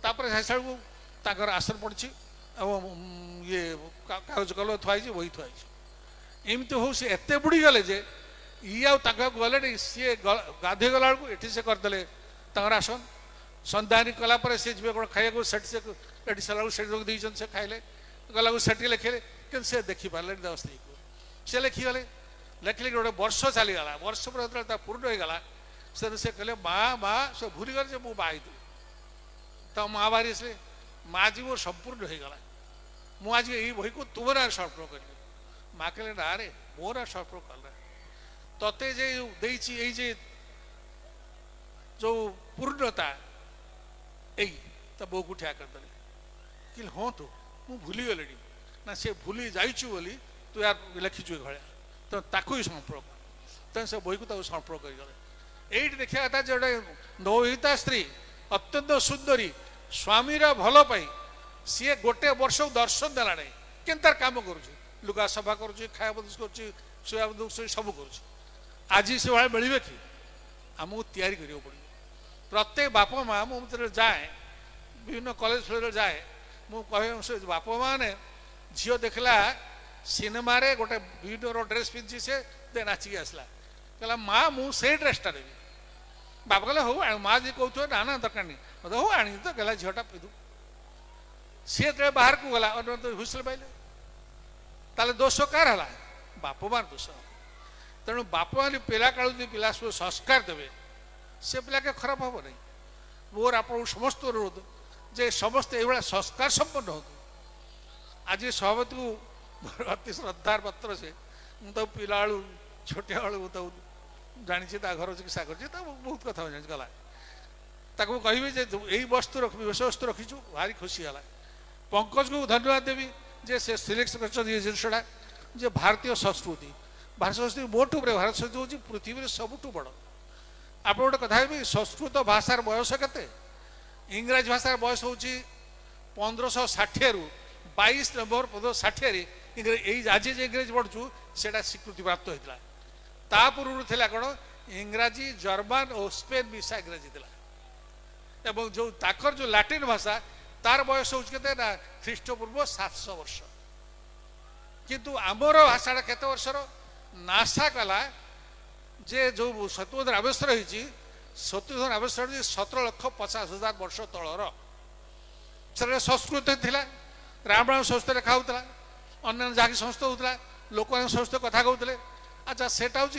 ତାପରେ ଖାଇସାରିବାକୁ ତାଙ୍କର ଆସନ ପଡ଼ିଛି ଏବଂ ଇଏ କାଗଜ କଲମ ଥୁଆ ହେଇଛି, ବହି ଥୁଆ ହେଇଛି। ଏମିତି ହଉ ସେ ଏତେ ବୁଡ଼ିଗଲେ ଯେ ଇଏ ଆଉ ତାଙ୍କ ଗଲେନି। ସିଏ ଗାଧୋଇ ଗଲାବେଳକୁ ଏଠି ସେ କରିଦେଲେ ତାଙ୍କର ଆସନ। ସନ୍ଧ୍ୟାନି କଲା ପରେ ସେ ଯିବେ କ'ଣ ଖାଇବାକୁ, ସେଠି ସେ ଏଠି ସାରିଲାକୁ ସେଠି ଲୋକ ଦେଇଛନ୍ତି, ସେ ଖାଇଲେ। ଗଲାକୁ ସେଠି ଲେଖିଲେ, କିନ୍ତୁ ସେ ଦେଖିପାରିଲେନି ତାଙ୍କ ସ୍ତ୍ରୀକୁ। ସେ ଲେଖିଗଲେ, ଲେଖିଲେ ଗୋଟେ ବର୍ଷ ଚାଲିଗଲା। ବର୍ଷ ପରେ ଯେତେବେଳେ ତା ପୂର୍ଣ୍ଣ ହେଇଗଲା, ସେ କହିଲେ ମା ସେ ଭୁଲିଗଲେ ଯେ ମୁଁ ବାହା ହେଇଥିଲି। ତ ମା ବାହାରି ଆସିଲେ, ମା ଆଜି ମୋର ସମ୍ପୂର୍ଣ୍ଣ ହେଇଗଲା, ମୁଁ ଆଜି ଏଇ ବହିକୁ ତୁମ ନାଁରେ ସମର୍ପଣ କରିବି। ମା କହିଲେ ନା ରେ, ମୋ ନାଁରେ ସମର୍ପଣ କଲା, ତତେ ଯେ ଦେଇଛି ଏଇ ଯେ ଯେଉଁ ପୂର୍ଣ୍ଣତା, ଏଇ ତା ବୋଉକୁ ଠିଆ କରିଦେଲେ। କହିଲେ ହଁ ତୁ ମୁଁ ଭୁଲିଗଲିଣି। ନା ସେ ଭୁଲି ଯାଇଛୁ ବୋଲି ତୁ ୟାର ଲେଖିଛୁ ଏଭଳିଆ, ତ ତାକୁ ହିଁ ସମର୍ପଣ କର। ତେଣୁ ସେ ବହିକୁ ତାକୁ ସମର୍ପଣ କରିଗଲେ। ଏଇଠି ଦେଖିବା କଥା ଯେ ଗୋଟେ ନବବିବାହିତା ସ୍ତ୍ରୀ ଅତ୍ୟନ୍ତ ସୁନ୍ଦରୀ, ସ୍ୱାମୀର ଭଲ ପାଇଁ ସିଏ ଗୋଟେ ବର୍ଷକୁ ଦର୍ଶନ ଦେଲା ନାହିଁ, କିନ୍ତୁ ତାର କାମ କରୁଛି, ଲୁଗା ସଫା କରୁଛି, ଖାଇବା ବନ୍ଦୋବସ୍ତ କରୁଛି, ଶୋଇବା ବନ୍ଦୋବସ୍ତ ସବୁ କରୁଛି। ଆଜି ସେଭଳିଆ ମିଳିବେ କି? ଆମକୁ ତିଆରି କରିବାକୁ ପଡ଼ିବ। ତ प्रत्येक बाप माँ मुझे जाए विभिन्न कॉलेज फॉलेज जाए मुझे बाप माँ ने झील देखला सिनेमा रे गोटे विभिन्न ड्रेस पिंधि से दे नाचिक आसला कहला माँ मुझे ड्रेसटा देवी बाप कहला हूँ माँ जी कहते ना ना दरकार नहीं मतलब हूँ आनी तो कहला झीलटा पिंधु सी जो बाहर को गला हुइसल पाइले ताले दोष कार है बाप मार दोष तेणु बाप माने पिला कालू पिला सब संस्कार देवे से पिला के खराब हम नहीं मोर आप समस्त अनुरोध जे समस्त ये संस्कार संपन्न हो आज सभापति को अति श्रद्धार पत्र से मुझे पिला बेलू छोटिया बेलू तो जानी घर चिकित्सा कर बहुत कथा गला ताको कहबी जे यही वस्तु रख विषय वस्तु रखीचु भारी खुशी है पंकज को धन्यवाद देवी जे से सिलेक्ट कर जिनसा जे भारतीय संस्कृति भारत संस्कृति मोटू भारत संस्कृति हूँ पृथ्वी सबुठ बड़ आप गोटे कथा संस्कृत भाषार बयस के इंग्राजी भाषार बयस हूँ 1560 रु 22 नवंबर 1560 आज इंग्रेजी पढ़ु से स्वीकृति प्राप्त होता ता पूर्व था कौन इंग्राजी जर्मन और स्पेन मिसा इंग्राजी था एवं जो ताकर जो लाटिन भाषा तार बयस हूँ के ख्रीष्टपूर्व 700 वर्ष किंतु आमर भाषा केते वर्षर नासा कला जे जो सत्यवत रामेश्वर होती सत्यवत रामेश्वर 17,50,000 वर्ष तलर से संस्कृत थिला रामायण संस्कृत लिखा होता अन्य जहाँ संस्कृत होता लोक संस्कृत कथा कहते अच्छा सेटा हूँ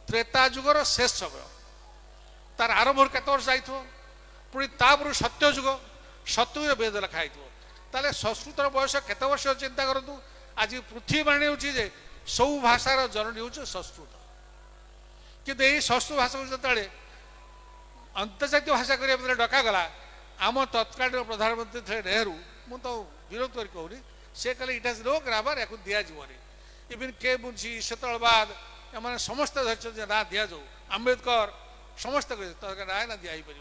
त्रेता जुगर शेष समय तार आरंभ केत वर्ष जाइए पुणी तापर सत्य जुग सत्य वेद लिखाई ताले संस्कृतर बयस केत वर्ष चिंता करूँ आज पृथ्वी माने हूँ सब भाषार जननी हूँ संस्कृत किंतु यही संस्कृत भाषा को जो अंतर्जातीय भाषा करने डकागला आम तत्कालीन प्रधानमंत्री थे नेहरू मुझे तो विरोध कर कहूनी से कहले इट हाज नो ग्रामर या दिजानी इवन के मुंशी शीतलबाद एम समस्त धरते ना दि जाऊ आम्बेडकर समस्त ना ना दिखाई पार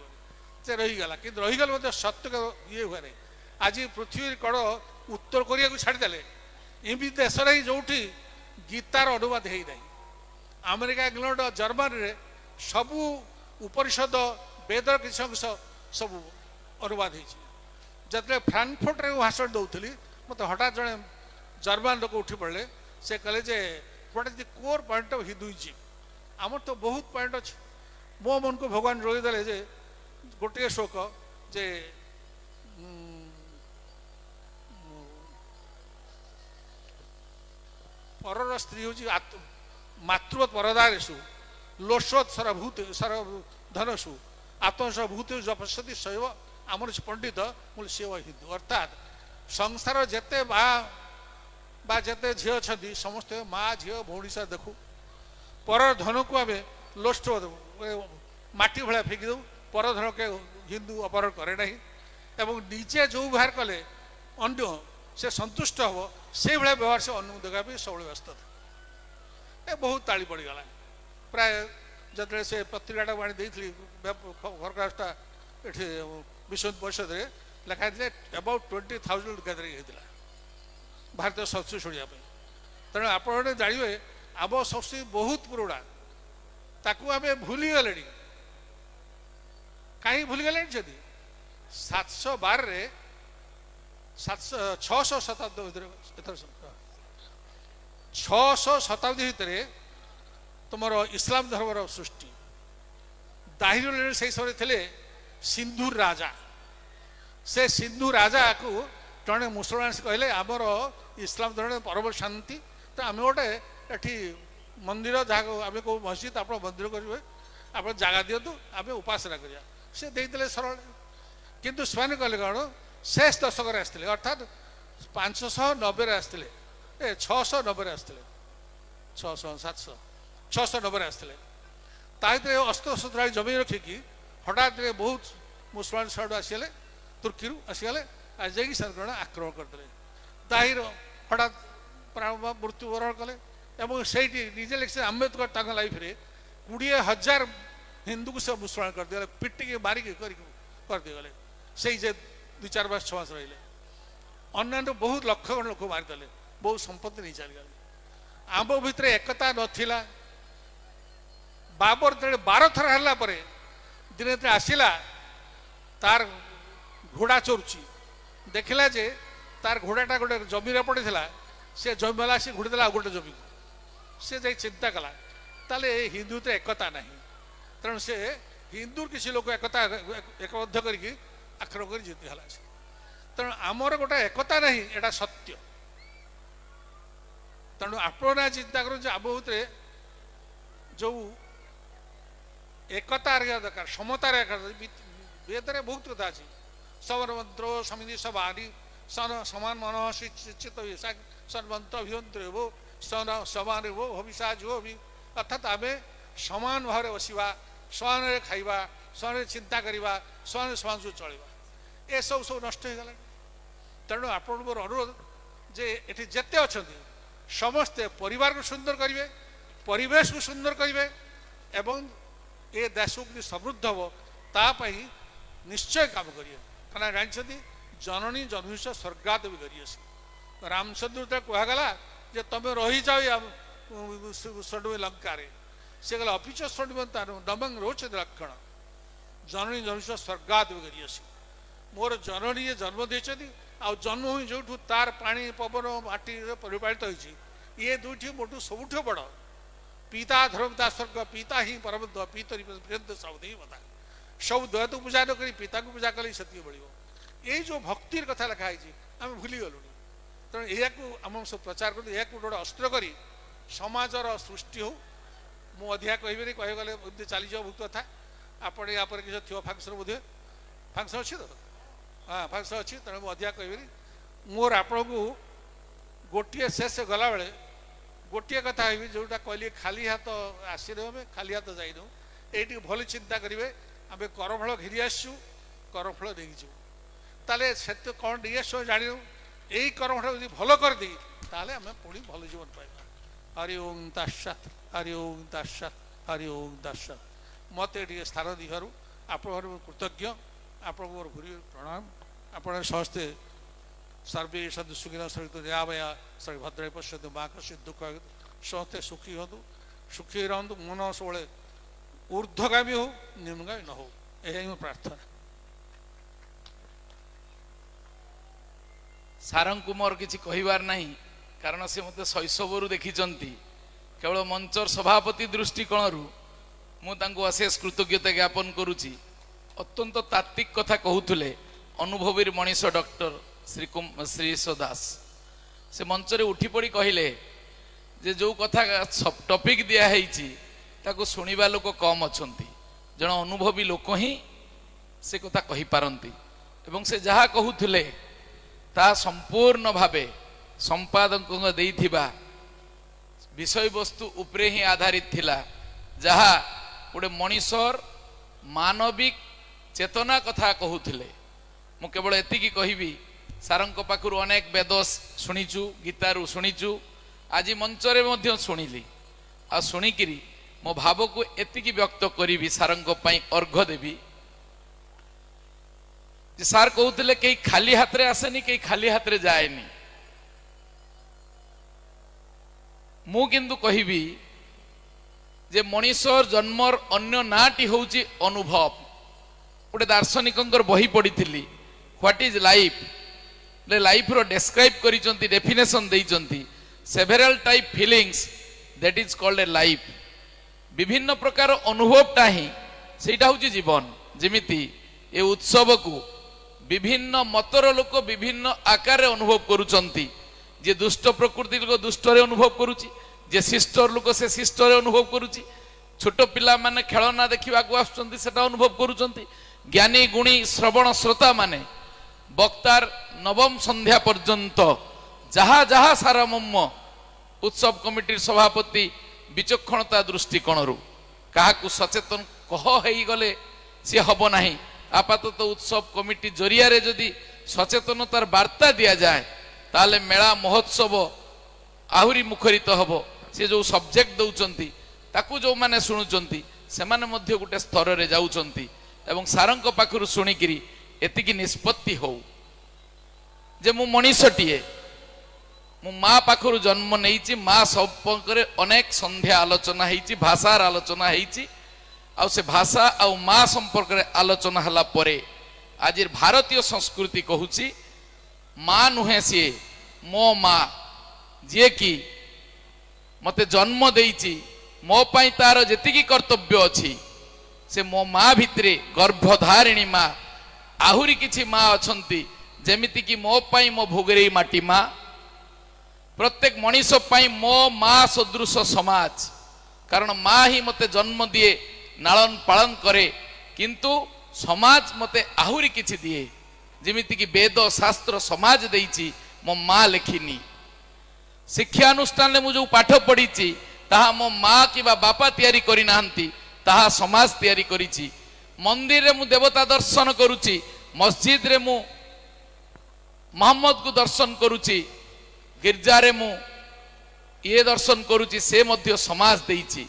से रहीगला कि रहीगल सत्य ये हुए नहीं आज पृथ्वी कड़ उत्तर कोरिया को छाड़देले एमती देश ही जो गीतार अनुवाद है ना अमेरिका इंग्लैंड जर्मन रे सबू उपनिषद वेदर किसी अंश सब अनुवाद होते फ्रांकफर्ट रे भाषण दौली मत हठात जड़े जर्मन लोक उठी पड़े से कहले जे what is the core point of Hinduism आमर तो बहुत पॉइंट अच्छे मो मन को भगवान रोईदे जे गोटे श्लोक जे परर स्त्री हूँ मातृवत परदारेशु लोसोत सरभूत सरधनसु आत्मसभूत जपसती शैव आमर पंडित मुझे शिव हिंदू अर्थात संसार जेते बा जेते झी अच्छा समस्ते माँ झी भौणी सर देखू पर धन को आम लोस्ट माटी भाया फेंकी दू पर धन के हिंदू अपहरण करे ना एवं निजे जो बाहर कले अन्य से संतुष्ट हम से भाया व्यवहार से अन्य देखा सब व्यस्त था बहुत ताली पड़गला प्राय जो से पत्रिकाटा आनी खबरकागजटा ये विश्व परिषद में लिखाई अबाउट 20,000 गैदरिंग होता भारतीय संस्कृति शुणापी तेणु आप जानवे आम संस्कृति बहुत पुराणा ताकू आम भूलीगले कहीं भूलीगले 712 600 शताब्दी भर 600 शताब्दी भितर तुम इस्लाम धर्मर सृष्टि दाहिर से समय थे सिंधु राजा से सिंधु राजा को जड़े मुसलमान से कहले आमर इस्लाम धर्म परम शांति तो आम गोटे ये मंदिर जहाँ आम कौ मस्जिद आप मंदिर करेंगे आप जगह दिंतु आम उपासना करिया से देते सरल किंतु से कहले कौन शेष दशक आसते अर्थात 590 आसते 690 आसते 600 700 690 आसते ताहिर अस्त्र शस्त्र जमी रखिकी हठात बहुत मुसलमान साइड आसीगले तुर्की आसीगले आज जाकि सर आक्रमण करदे ताहिर हठात मृत्युवरण कले और से निजे लिखे आम्बेडकर लाइफ रे 20,000 हिंदू को सब मुसलमान करदे पिटिक मारिक करदे से 2-4 मास 6 मास रही अन्य बहुत लक्ष लोक मारिदे बहुत संपत्ति नहीं चली गले आम भीतर एकता नाला बाबर जो 12 थर है ଦିନେ ଯେତେବେଳେ ଆସିଲା ତାର ଘୋଡ଼ା ଚୋରୁଛି, ଦେଖିଲା ଯେ ତାର ଘୋଡ଼ାଟା ଗୋଟେ ଜମିରେ ପଡ଼ିଥିଲା, ସେ ଜମିବାଲା ସେ ଘୋଡ଼ି ଦେଲା ଆଉ ଗୋଟେ ଜମିକୁ। ସେ ଯାଇ ଚିନ୍ତା କଲା ତାହେଲେ ଏ ହିନ୍ଦୁରେ ଏକତା ନାହିଁ, ତେଣୁ ସେ ହିନ୍ଦୁ କିଛି ଲୋକ ଏକବଦ୍ଧ କରିକି ଆକ୍ରମଣ କରି ଜିତି ହେଲା। ତେଣୁ ଆମର ଗୋଟେ ଏକତା ନାହିଁ, ଏଇଟା ସତ୍ୟ। ତେଣୁ ଆପଣ ଚିନ୍ତା କରନ୍ତୁ ଯେ ଆମ ଭିତରେ ଯେଉଁ ଏକତା ରହିବା ଦରକାର, ସମତା ରହିବା ଦରକାର। ବେଦରେ ବହୁତ କଥା ଅଛି, ସବର ମନ୍ତ୍ର ସମିତି ସବାନି ସମାନ ମନ ଚିତ ସନ୍ମନ୍ତ୍ର ଅଭିମନ୍ତ୍ର ହେବ ସମାନ ହେବ ଭବିଷ୍ୟାଜ ବି। ଅର୍ଥାତ୍ ଆମେ ସମାନ ଭାବରେ ବସିବା, ସମାନରେ ଖାଇବା, ସମାନରେ ଚିନ୍ତା କରିବା, ସମାନରେ ସମାଜକୁ ଚଳିବା। ଏସବୁ ସବୁ ନଷ୍ଟ ହେଇଗଲାଣି। ତେଣୁ ଆପଣଙ୍କୁ ମୋର ଅନୁରୋଧ ଯେ ଏଠି ଯେତେ ଅଛନ୍ତି ସମସ୍ତେ ପରିବାରକୁ ସୁନ୍ଦର କରିବେ, ପରିବେଶକୁ ସୁନ୍ଦର କରିବେ ଏବଂ ଏ ଦେଶକୁ ସମୃଦ୍ଧ ହେବ ତା ପାଇଁ ନିଶ୍ଚୟ କାମ କରିବେ। କାରଣ ଜାଣିଛନ୍ତି ଜନନୀ ଜନ୍ମିଷ ସ୍ୱର୍ଗାତ ବି କରିଅଛି। ରାମଚନ୍ଦ୍ର ଯେତେବେଳେ କୁହାଗଲା ଯେ ତମେ ରହିଯାଅ ଲଙ୍କାରେ, ସେ କହିଲେ ଅପିଚ ଡମଙ୍ଗ ରୋଚ ଲକ୍ଷଣ ଜନନୀ ଜନ୍ମିଷ ସ୍ୱର୍ଗାତ ବି କରିଅଛି। ମୋର ଜନନୀ ଜନ୍ମ ଦେଇଛନ୍ତି, ଆଉ ଜନ୍ମ ହୋଇ ଯେଉଁଠୁ ତାର ପାଣି ପବନ ମାଟିରେ ପରିପାଳିତ ହୋଇଛି, ଇଏ ଦୁଇଟି ମୋଠୁ ସବୁଠୁ ବଡ଼। ପିତା ଧର୍ମ ତା ସ୍ୱର୍ଗ, ପିତା ହିଁ ପରମ ପିତରି ସବୁଦେଇ ବତା। ସବୁ ଦୟାକୁ ପୂଜା ନ କରି ପିତାକୁ ପୂଜା କଲେ ସେତିକି ମିଳିବ। ଏଇ ଯେଉଁ ଭକ୍ତିର କଥା ଲେଖା ହେଇଛି ଆମେ ଭୁଲିଗଲୁଣି। ତେଣୁ ଏହାକୁ ଆମ ସବୁ ପ୍ରଚାର କରୁ, ଏହାକୁ ଗୋଟେ ଅସ୍ତ୍ର କରି ସମାଜର ସୃଷ୍ଟି ହଉ। ମୁଁ ଅଧିକା କହିବିନି, କହିଗଲେ ଏମିତି ଚାଲିଯିବ ବହୁତ କଥା। ଆପଣ ୟାପରେ କିଛି ଥିବ ଫଙ୍କସନ୍, ବୋଧେ ଫଙ୍କସନ୍ ଅଛି ତ? ହଁ ଫଙ୍କସନ୍ ଅଛି, ତେଣୁ ମୁଁ ଅଧିକା କହିବିନି। ମୋର ଆପଣଙ୍କୁ ଗୋଟିଏ ଶେଷ ଗଲାବେଳେ ଗୋଟିଏ କଥା କହିବି, ଯେଉଁଟା କହିଲି ଖାଲି ହାତ ଆସିନୁ, ଆମେ ଖାଲି ହାତ ଯାଇନୁ। ଏଇଠି ଭଲ ଚିନ୍ତା କରିବେ, ଆମେ କରଫଳ ଘେରି ଆସିଛୁ, କରଫଳ ନେଇକି ଯିବୁ। ତାହେଲେ ସେତେ କ'ଣ ନେଇ ଆସିଛୁ ଜାଣିନୁ, ଏଇ କର୍ମଟା ଯଦି ଭଲ କରିଦେଇ ତାହେଲେ ଆମେ ପୁଣି ଭଲ ଜୀବନ ପାଇବା। ହରି ଓಂ ତତ୍ସତ୍, ହରି ଓಂ ତତ୍ସତ୍, ହରି ଓಂ ତତ୍ସତ୍। ମୋତେ ଟିକେ ସ୍ଥାନ ଦିବାରୁ ଆପଣଙ୍କର କୃତଜ୍ଞ, ଆପଣଙ୍କୁ ମୋର ଗୁରୁ ପ୍ରଣାମ। ଆପଣ ସମସ୍ତେ ସର୍ବେ ସଦ୍ ସୁଖିନ ସହିତ ନିରାମୟା ସର୍ବେ ଭଦ୍ରାୟ ପଶ୍ୟନ୍ତୁ ମା କଶ୍ଚିତ୍ ଦୁଃଖ, ସମସ୍ତେ ସୁଖୀ ହୁଅନ୍ତୁ, ସୁଖୀ ରହନ୍ତୁ, ମନ ସବୁବେଳେ ଊର୍ଦ୍ଧ୍ୱଗାମୀ ହଉ, ନିମ୍ନଗାମୀ ନ ହଉ, ଏହା ହିଁ ମୋ ପ୍ରାର୍ଥନା। ସାରଙ୍କୁ ମୋର କିଛି କହିବାର ନାହିଁ, କାରଣ ସେ ମୋତେ ଶୈଶବରୁ ଦେଖିଛନ୍ତି। କେବଳ ମଞ୍ଚର ସଭାପତି ଦୃଷ୍ଟିକୋଣରୁ ମୁଁ ତାଙ୍କୁ ଅଶେଷ କୃତଜ୍ଞତା ଜ୍ଞାପନ କରୁଛି। ଅତ୍ୟନ୍ତ ତାତ୍ତ୍ୱିକ କଥା କହୁଥିଲେ ଅନୁଭବୀର ମଣିଷ ଡକ୍ଟର ଶ୍ରୀଶ ଦାସ। ସେ ମଞ୍ଚରେ ଉଠି ପଡ଼ି କହିଲେ ଯେ ଯେଉଁ କଥା ଟପିକ୍ ଦିଆହେଇଛି ତାକୁ ଶୁଣିବା ଲୋକ କମ୍ ଅଛନ୍ତି, ଜଣେ ଅନୁଭବୀ ଲୋକ ହିଁ ସେ କଥା କହିପାରନ୍ତି। ଏବଂ ସେ ଯାହା କହୁଥିଲେ ତାହା ସମ୍ପୂର୍ଣ୍ଣ ଭାବେ ସମ୍ପାଦକ ଦେଇଥିବା ବିଷୟବସ୍ତୁ ଉପରେ ହିଁ ଆଧାରିତ ଥିଲା, ଯାହା ଗୋଟେ ମଣିଷର ମାନବିକ ଚେତନା କଥା କହୁଥିଲେ। ମୁଁ କେବଳ ଏତିକି କହିବି, ସାରଙ୍କ ପାଖରୁ ଅନେକ ବେଦ ଶୁଣିଛୁ, ଗୀତାରୁ ଶୁଣିଛୁ, ଆଜି ମଞ୍ଚରେ ମଧ୍ୟ ଶୁଣିଲି। ଆଉ ଶୁଣିକିରି ମୋ ଭାବକୁ ଏତିକି ବ୍ୟକ୍ତ କରିବି, ସାରଙ୍କ ପାଇଁ ଅର୍ଘ୍ୟ ଦେବି ଯେ ସାର୍ କହୁଥିଲେ କେହି ଖାଲି ହାତରେ ଆସେନି, କେହି ଖାଲି ହାତରେ ଯାଏନି। ମୁଁ କିନ୍ତୁ କହିବି ଯେ ମଣିଷର ଜନ୍ମର ଅନ୍ୟ ନାଁଟି ହେଉଛି ଅନୁଭବ। ଗୋଟେ ଦାର୍ଶନିକଙ୍କର ବହି ପଢିଥିଲି, ହ୍ୱାଟ ଇଜ ଲାଇଫ। ଲାଇଫର ଡେସ୍କ୍ରାଇବ କରିଛନ୍ତି, ଡେଫିନେସନ ଦେଇଛନ୍ତି, ସେଭେରାଲ type feelings that is called A life. ବିଭିନ୍ନ ପ୍ରକାର ଅନୁଭବଟା ହିଁ ସେଇଟା ହେଉଛି ଜୀବନ। ଯେମିତି ଏ ଉତ୍ସବକୁ ବିଭିନ୍ନ ମତର ଲୋକ ବିଭିନ୍ନ ଆକାରରେ ଅନୁଭବ କରୁଛନ୍ତି। ଯିଏ ଦୁଷ୍ଟ ପ୍ରକୃତି ଲୋକ ଦୁଷ୍ଟରେ ଅନୁଭବ କରୁଛି, ଯିଏ ଶିଷ୍ଟର ଲୋକ ସେ ଶିଷ୍ଟରେ ଅନୁଭବ କରୁଛି, ଛୋଟ ପିଲାମାନେ ଖେଳନା ଦେଖିବାକୁ ଆସୁଛନ୍ତି ସେଟା ଅନୁଭବ କରୁଛନ୍ତି, ଜ୍ଞାନୀ ଗୁଣୀ ଶ୍ରବଣ ଶ୍ରୋତା ମାନେ ବକ୍ତାର ନବମ ସନ୍ଧ୍ୟା ପର୍ଯ୍ୟନ୍ତ ଯାହା ଯାହା ସାରମର୍ମ ଉତ୍ସବ କମିଟିର ସଭାପତି ବିଚକ୍ଷଣତା ଦୃଷ୍ଟିକୋଣରୁ କାହାକୁ ସଚେତନ କହ ହେଇଗଲେ ସିଏ ହବ ନାହିଁ। ଆପାତତଃ ଉତ୍ସବ କମିଟି ଜରିଆରେ ଯଦି ସଚେତନତାର ବାର୍ତ୍ତା ଦିଆଯାଏ ତାହେଲେ ମେଳା ମହୋତ୍ସବ ଆହୁରି ମୁଖରିତ ହବ। ସେ ଯେଉଁ ସବଜେକ୍ଟ ଦଉଛନ୍ତି ତାକୁ ଯେଉଁମାନେ ଶୁଣୁଛନ୍ତି ସେମାନେ ମଧ୍ୟ ଗୋଟେ ସ୍ତରରେ ଯାଉଛନ୍ତି। ଏବଂ ସାରଙ୍କ ପାଖରୁ ଶୁଣିକିରି ଏତିକି ନିଷ୍ପତ୍ତି ହଉ ଯେ ମୁଁ ମଣିଷଟିଏ, ମୁଁ ମା ପାଖରୁ ଜନ୍ମ ନେଇଛି, ମା ସମ୍ପର୍କରେ ଅନେକ ସନ୍ଧ୍ୟା ଆଲୋଚନା ହେଇଛି, ଭାଷାର ଆଲୋଚନା ହେଇଛି, आउ से भाषा आउ माँ संपर्क रे आलोचना हला परे आज भारतीय संस्कृति कहूची माँ नुहे सी मो माँ जे कि मते जन्म देइची मो पाई तार जेतिकी कर्तव्य अछि से मो माँ भितरे गर्भधारिणी माँ आहुरी किछि माँ अछंती जेमिति कि मो पाई मो भोगरेई माटी माँ प्रत्येक मनीष पाई मो माँ सदृश समाज कारण माँ ही मते जन्म दिए नालन पालन करे किंतु समाज मते आहुरी किछि दिए जेमिति कि वेद शास्त्र समाज देइची मो माँ लेखिनी शिक्षा अनुष्ठान में जो पाठ पढ़ी ताहा मो माँ कि बापा तैयारी करि नाहंती ताहा समाज तैयारी करिछि मंदिर रे मु देवता दर्शन करुछि मस्जिद रे मु मोहम्मद को दर्शन करुछि गिरजा रे मु ये दर्शन करुछि से मध्य समाज देइछि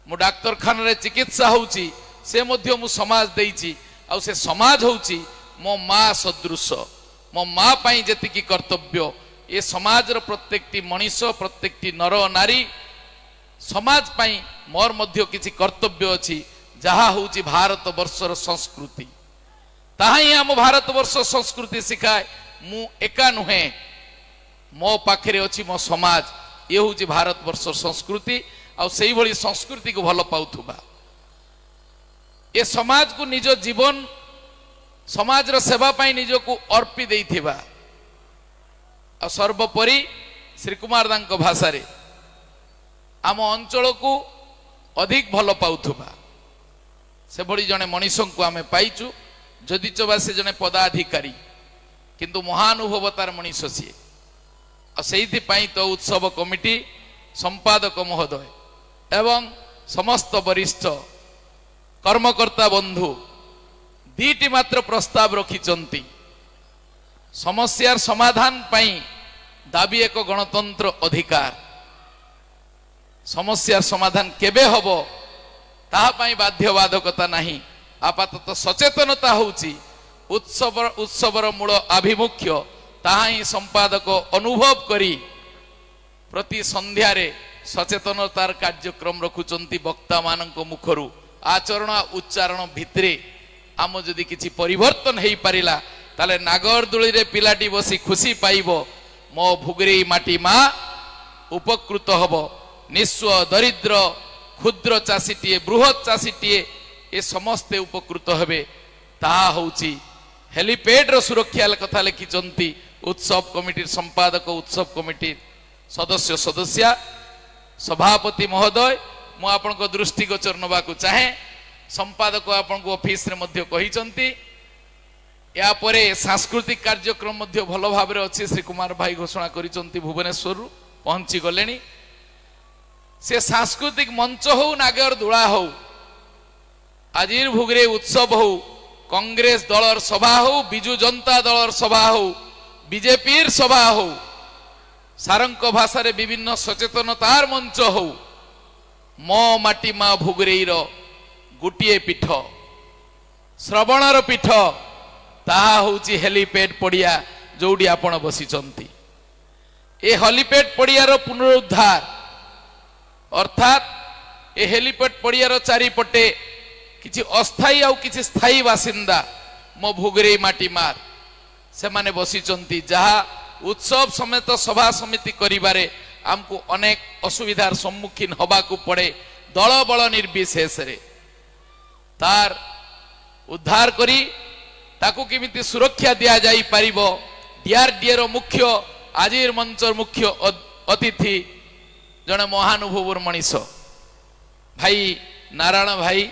मु डाक्तरखाना रे चिकित्सा होउछि से मध्य मु समाज देइछि आ से समाज होउछि मो माँ सदृश मो माँ पाई जेतिकी कर्तव्य ये समाज रो प्रत्येकटी मनीष प्रत्येकटी नर नारी समाज पाई मोर मध्य किछि कर्तव्य अछि जहा होउछि भारत वर्षर संस्कृति ताहा ही हम भारत वर्ष संस्कृति सिखाए मु एका नुहे मो पाखरे अछि मो समाज ये होउछि भारत वर्ष संस्कृति आ सेही भली संस्कृति को भल पाउथुबा ये समाज को निज जीवन समाज रो सेवा पाई निज को अर्पी देइथिबा आ सर्वोपरि श्री कुमार दांको भाषा रे आम अंचल को अधिक भल पाउथुबा से भली जने मनीषों को आमे पाइचु जदि चबा से जने पदाधिकारी किंतु महानुभवतार मनीष सी से तो उत्सव कमिटी संपादक महोदय एवं समस्त वरिष्ठ कर्मकर्ता बंधु दीटी मात्र प्रस्ताव रखिचंती समस्यार समाधान पाई दाबी एक गणतंत्र अधिकार समस्यार समाधान केबे हबो ताहा पाई बाध्यबाधकता नहीं आपातत सचेतनता होउची उत्सवर मूल आभिमुख्य ताहा ही संपादक अनुभव करी प्रति संध्या रे सचेतनतार कार्यक्रम रखुचंती वक्ता मानक मुखरु आचरण उच्चारण भितरे आम जदि किछि परिवर्तन हेई पारिला ताले नागरदोली रे पिलाटी बसी खुशी पाइबो मो भुगरेई माटी माँ उपकृत हबो निस्व दरिद्र क्षुद्र चाषीटीए बृहत चाषीटीए ए समस्ते उपकृत हेबे ताहा होउची हेलीपैड रो सुरक्षा कथा लिखिचंती उत्सव कमिटी संपादक उत्सव कमिटी सदस्य सदस्या सभापति महोदय मु आपनको दृष्टिगोचर नबाकू चाहे संपादक आपनको ऑफिस रे मध्य कहिचंती या परे सांस्कृतिक कार्यक्रम मध्य भल भाव रे अछि श्री कुमार भाई घोषणा करिचंती भुवनेश्वर रु पहुंची गलेनी से सांस्कृतिक मंच हो नागर दुला हो आजिर भुगरे उत्सव हो कांग्रेस दलर सभा हो बिजु जनता दलर सभा हो बीजेपीर सभा हो सारंक भाषा रे विभिन्न सचेतनतार मंच हो मो माटी माँ भुगरेई रो गुटिए पीठ श्रवणर पीठ ताहा होउची हेलीपैड पड़िया जोड़ी आपण बसिचंती ए हेलीपैड पड़ियार पुनरुद्धार अर्थात ए हेलीपैड पड़ियार चारिपटे किछि अस्थायी आउ किछि स्थायी बासिंदा मो भुगरेई माटी मार से माने बसिचंती जहा उत्सव समेत सभा समिति करिबारे आमको अनेक असुविधार सम्मुखीन हबाकू पड़े दल बल निर्विशेष रे तार उद्धार करी ताकू किमिति सुरक्षा दिया जाई पारिबो डीआरडीए रो मुख्य आजिर मंचर मुख्य अतिथि जने महानुभवर मनीष भाई नारायण भाई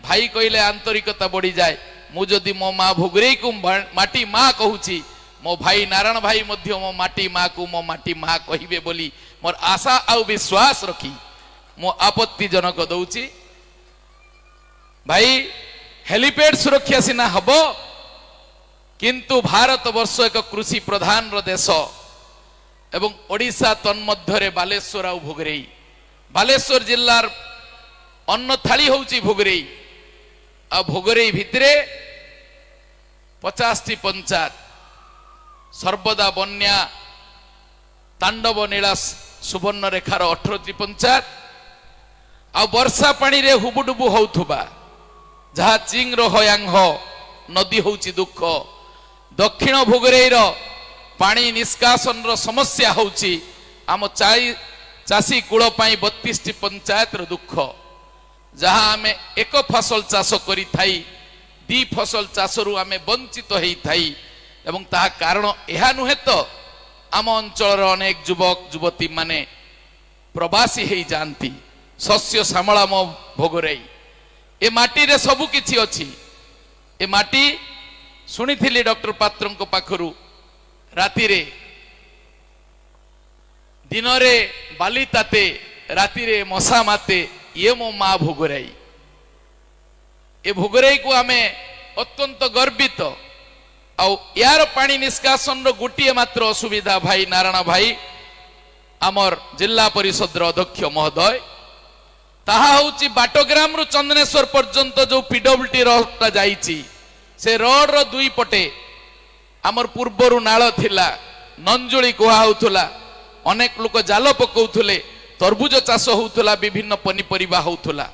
भाई कहले आंतरिकता बढ़ी जाए मु जदि मो माँ भुगरेई को माटी माँ कहूची मो भाई नारायण भाई मध्य मो माटी माँ को मो माटी माँ कहिबे बोली मोर आशा आउ विश्वास रखी मो आपत्तिजनक दउची भाई हेलीपैड सुरक्षा सिना हबो किंतु भारत वर्ष एक कृषि प्रधान रो देश एवं ओडिशा तन्मध्य बालेश्वर आउ भुगरेई बालेश्वर जिल्लार अन्न थाली होउची भुगरेई आ भुगरेई भितरे 50टी पंचायत सर्वदा बन्या तांडव नीला सुवर्ण रेखार 18टी पंचायत आ वर्षा पानी रे हुबुडुबु होउथुबा जहा चिंग रो हयांग नदी होउची दुख दक्षिण भोगरेईर पानी निष्कासन रो समस्या होउची आम चाषी कूल पाई 32 पंचायत रो दुख जहा आमे एक फसल चाष करी थाई दी फसल चाषरु आमे वंचित हेई थाई एवं ताहा कारण एहा नुहे तो आम अंचल अनेक युवक युवती माने प्रवासी हेई जानती शस्य श्यामला मो भोगरेई ए माटी रे सबु किछि अछि ए माटी सुनिथिली डॉक्टर पात्रंक पाखरु राति रे दिन रे बाली ताते राति रे मशा माते ये मो माँ भोगराई ए भोगराई को आमे अत्यंत गर्वित आउ यार पानी निष्कासन रो गोटिए मात्र असुविधा भाई नारायण भाई आमर जिला परिषद रो अध्यक्ष महोदय ताहा होची बाटोग्राम रु चंदनेश्वर पर्यंत जो पीडब्ल्यूडी रोड जाईची से रोड रो दुई पटे आमर पूर्वरु नाळ थिला नंजुली कुहा होउथुला अनेक लोक जाल पकाउथुले तरबुज चाष होउथुला विभिन्न पनीपरिबा होउथुला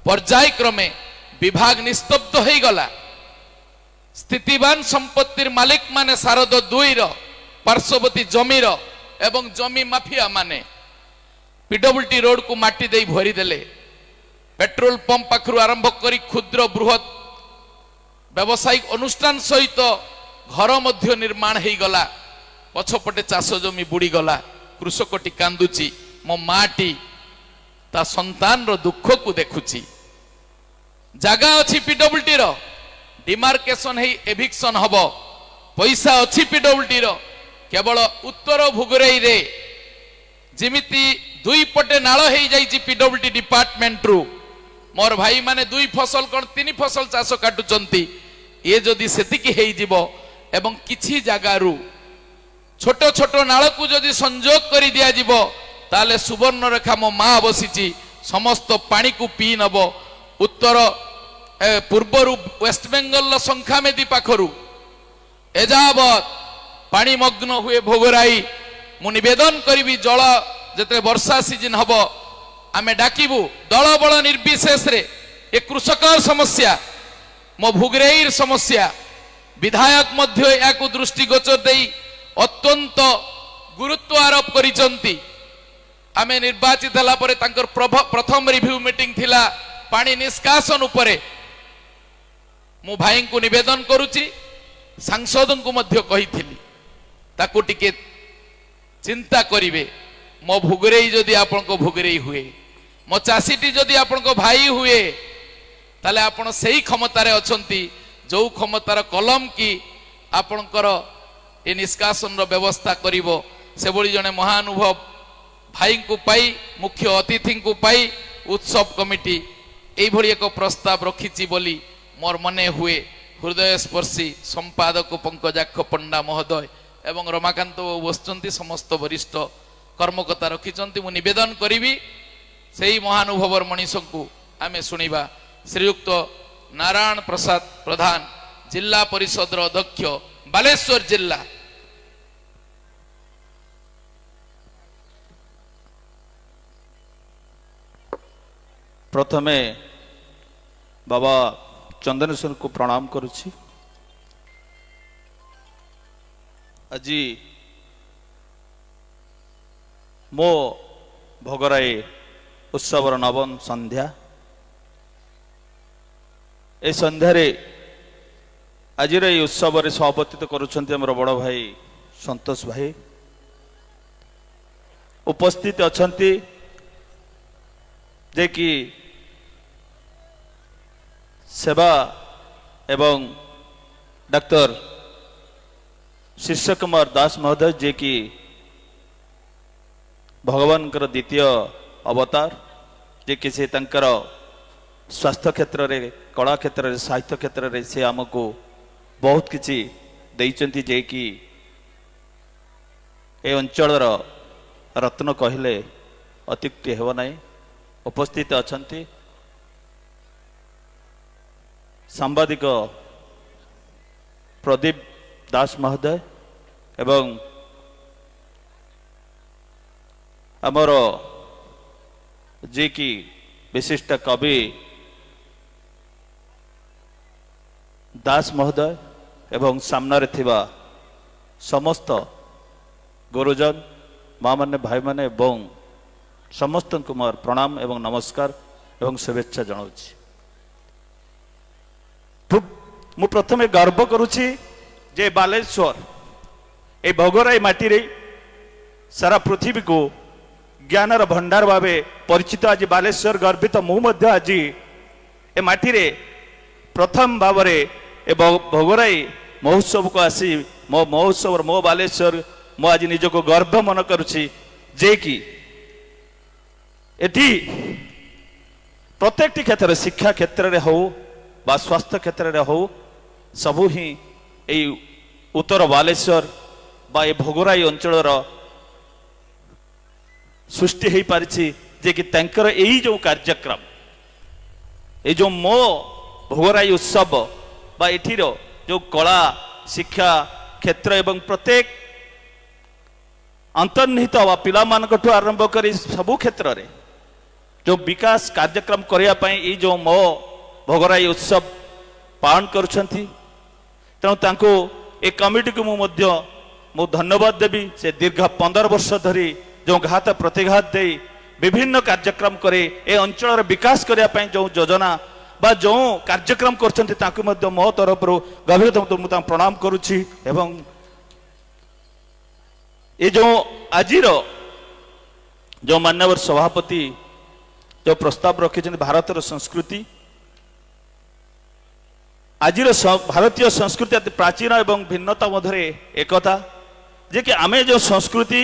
पर्याय क्रमे विभाग निस्तब्ध हो गला स्थितिवान संपत्तिर मालिक माने शारद 2 रो पार्श्ववर्ती जमीर एवं जमी माफिया माने पीडब्ल्यूडी रोड को माटी दे भरी देले पेट्रोल पंप पाखरु आरंभ करी क्षुद्र बृहत व्यावसायिक अनुष्ठान सहित घर मध्य निर्माण हो गला पछपटे चाष जमी बुड़ी गला कृषकटी कांदुची मो माटी ता संतान रो दुख को देखुची जागा अछि पीडब्ल्यूडी रो डिमार्केशन हेई एविक्शन हबो पैसा अछि पीडब्ल्यूडी रो केवल उत्तर भोगरेई रे जिमिति दुई पटे नाळ हेई जाईची पीडब्ल्यूडी डिपार्टमेंट रु मोर भाई माने दुई फसल कोन तीन फसल चाष काटुचंती ये जदि सेतिकी हेई जिवो एवं किछि जागारु छोट छोट नाळ को जदि संजोग करि दिया जिवो ताले सुवर्ण रेखा मो मां बसिची समस्त पानी को पी नबो उत्तर पूर्वरु वेस्ट बेंगल संख्या मेदी पाखरु एजावत पानी मग्न हुए भोगराई मु निवेदन करिवि जल जते वर्षा सीजन हबो आमे डाकिबु दल बल निर्विशेष रे ए कृषक समस्या मो भोगरेईर समस्या विधायक मध्य याकु दृष्टिगोचर देई अत्यंत गुरुत्व आरोप करिसंती आमे निर्वाचित हला परे तांकर प्रथम रिव्यू मीटिंग थिला पानी निष्कासन उपरे मु भाई को निवेदन करुची सांसद को मध्य कहिथिली ताकू टिके चिंता करिवे मो भोगरेई जदि आपन को भोगरेई हुए मो चासीटी जदि आपन को भाई हुए ताले आपण सेही क्षमतारे अछंती जो क्षमतार कलम की आपणकर ए निष्कासन व्यवस्था करिवो से भली जने महानुभव भाई को पाई मुख्य अतिथि को पाई उत्सव कमिटी एई भली एक प्रस्ताव रखिछि बोली मोर मने हुए हृदय स्पर्शी संपादक पंकजाक्ष पंडा महोदय एवं रमाकांत बसचंती समस्त वरिष्ठ कर्मकर्ता रखिचंती मु निवेदन करिवि सेही महानुभवर मनीष को आमे सुनिबा श्रीयुक्त नारायण प्रसाद प्रधान जिला परिषद अध्यक्ष बालेश्वर जिला। प्रथमे बाबा चंदनेश्वर को प्रणाम करुछि। আজি मो भोगराई उत्सवर नवम संध्या ए संध्यारे आज उत्सव सभापतित्व करुछंती हमर बड़ भाई संतोष भाई उपस्थित अछंती जे कि सेवा एवं डॉक्टर शिष्य कुमार दास महोदय जे कि भगवान द्वितीय अवतार जे कि से तंकर स्वास्थ्य क्षेत्र रे कला क्षेत्र रे साहित्य क्षेत्र रे से आमको बहुत किछि दैचंती जे कि ए अंचल रत्न कहले अत्युक्ति हेब नाही। उपस्थित अछंती सांबादिक प्रदीप दास महोदय एवं आमर जे कि विशिष्ट कवि दास महोदय एवं सामने थिबा समस्त गुरुजन माँ मैंने भाई मैंने एवं समस्त को मोर प्रणाम एवं नमस्कार एवं शुभेच्छा जनाऊँगी। मु प्रथमे गर्व करुछि जे बालेश्वर ए भोगराई माटी रे सारा पृथ्वी को ज्ञानर भंडार भावे परिचित आज बालेश्वर गर्वित मु मध्य आज ए माटी रे प्रथम भाव ए भोगराई महोत्सव को आसी मो महोत्सव मो बालेश्वर मो आज निजको गर्व मन करुछि जे कि एटी प्रत्येक क्षेत्र शिक्षा क्षेत्र रे हो बा स्वास्थ्य क्षेत्र रे हो सबु ही ए उत्तर बालेश्वर बा ए भोगराई अंचलर सृष्टि हो पारिछि जे कि तांकर एई जो कार्यक्रम ए जो मो भोगराई उत्सव बा एठीर जो कला शिक्षा क्षेत्र एवं प्रत्येक अंतर्निहित बा पिला मानकठु आरंभ करी सबु क्षेत्र रे जो विकास कार्यक्रम करिया पई ए जो मो भोगराई उत्सव पालन करुछंती तेणु तांको ए कमिटी को मु धन्यवाद देवी से दीर्घ 15 वर्ष धरी जो घात प्रतिघात दे विभिन्न कार्यक्रम करे ए अंचल विकास करिया पई जो योजना बा जो कार्यक्रम करछंती तांको मध्य मो तरफ गभीर मु प्रणाम करुछि एवं ए जो आजिर जो मान्यवर सभापति जो प्रस्ताव रखी भारतर संस्कृति आज भारतीय संस्कृति अति प्राचीन एवं भिन्नता मध्य एकता जे कि आमे जो संस्कृति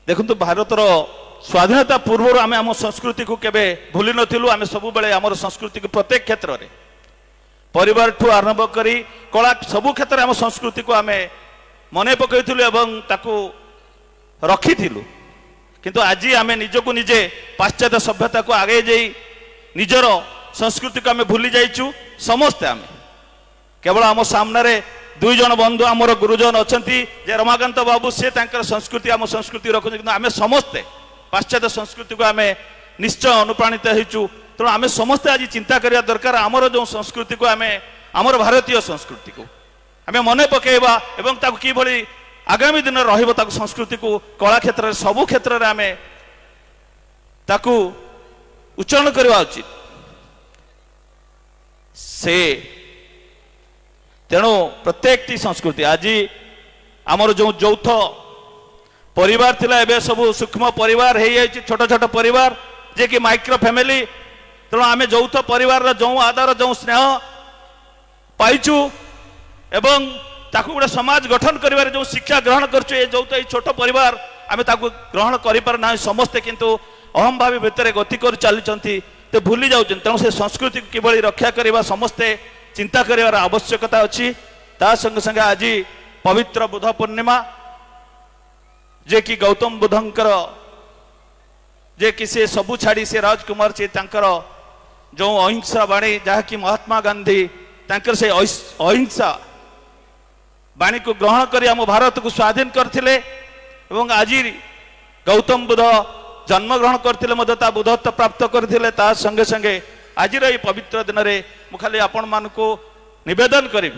देखु भारतर स्वाधीनता पूर्व आम आम संस्कृति को केबे भूली नथिलु आमे सब बेले आम संस्कृति को प्रत्येक क्षेत्र में परिवार ठू आरंभ करी कला सबु क्षेत्र आम संस्कृति को आमे मने पकईथिलु एवं ताकू रखिथिलु किंतु आज आमे निजको निजे पाश्चात्य सभ्यता को आगे जाई निजर संस्कृति को आमे भूली जाइछु समस्ते आमे केवल आम सामने दुई जन बंधु आमर गुरुजन अछंती जे रमाकांत बाबू से तांकर संस्कृति आम संस्कृति रखुं किंतु आमे समस्ते पाश्चात्य संस्कृति को आमे निश्चय अनुप्राणित हेचु तेणु आमे समस्ते आज चिंता करिया दरकार आमर जो संस्कृति को आमे आमर भारतीय संस्कृति को आमे मने पकेबा एवं ताकू कि भली आगामी दिन रहिबो ताकू संस्कृति को कला क्षेत्र में सबु क्षेत्र में आमे ताकू उच्चारण करवा उचित से तेणु प्रत्येक संस्कृति आज आमर जो यौथ परिवार थिला एबे सब सूक्ष्म परिवार हो जाइए छोट छोट परिवार जे कि माइक्रो फैमिली तेणु आमे यौथ परिवार जो आदर जो स्नेह पाइचु एवं ताकू गोटे समाज गठन करिवार जो शिक्षा ग्रहण करछु ए यौथ ए छोट परिवार आमे ताकू ग्रहण करि पार ना समस्ते किंतु अहम भाव भितर गति कर चली तो भूली जाऊँ तेणु से संस्कृति किभली रक्षा करवा समस्ते चिंता करार आवश्यकता अच्छी ता संगे संगे आज पवित्र बुध पूर्णिमा जे कि गौतम बुद्धंकर जे कि से सबू छाड़ी से राजकुमार से तांकर जो अहिंसा बाणी जहा कि महात्मा गांधी तांकर से अहिंसा बाणी को ग्रहण कर आम भारत को स्वाधीन करथिले एवं आज गौतम बुद्ध जन्म ग्रहण करते बुद्धत्व प्राप्त करते संगे संगे आज पवित्र दिन में मुझे आपण मान को निवेदन करी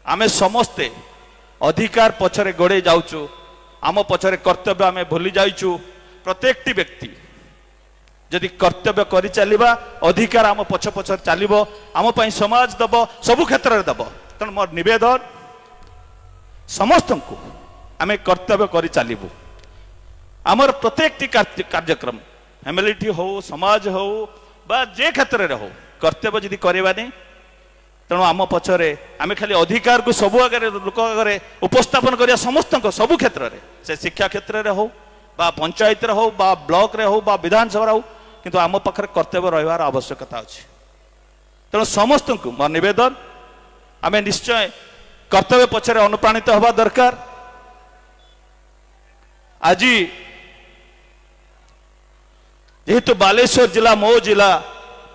आमे समस्ते अधिकार पछरे गोड़े जाऊचु आम पछरे कर्तव्य आमे भूली जाइचु प्रत्येक व्यक्ति जदि कर्तव्य करि चलिबा अधिकार आम पछ पछर चलिबो आम पई समाज दब सबु क्षेत्र में दब तेणु मोर निवेदन समस्त को आमे कर्तव्य करि चलिबु आमर प्रत्येक कार्यक्रम फैमिली हो समाज हो बा जे क्षेत्र में हो कर्तव्य जदि करवानी तेणु आम पछरे आम खाली अधिकार को सबु आगे लोक आगे उपस्थापन करिया समस्त सबु क्षेत्र में से शिक्षा क्षेत्र में हो बा पंचायत हो बा ब्लॉक रे हो बा विधानसभा हो किंतु आम पाखरे कर्तव्य रहिबार आवश्यकता अछि तेणु समस्त को मोर निवेदन आम निश्चय कर्तव्य पछरे अनुप्राणित हवा दरकार आज जेहेतु बालेश्वर जिला मो जिला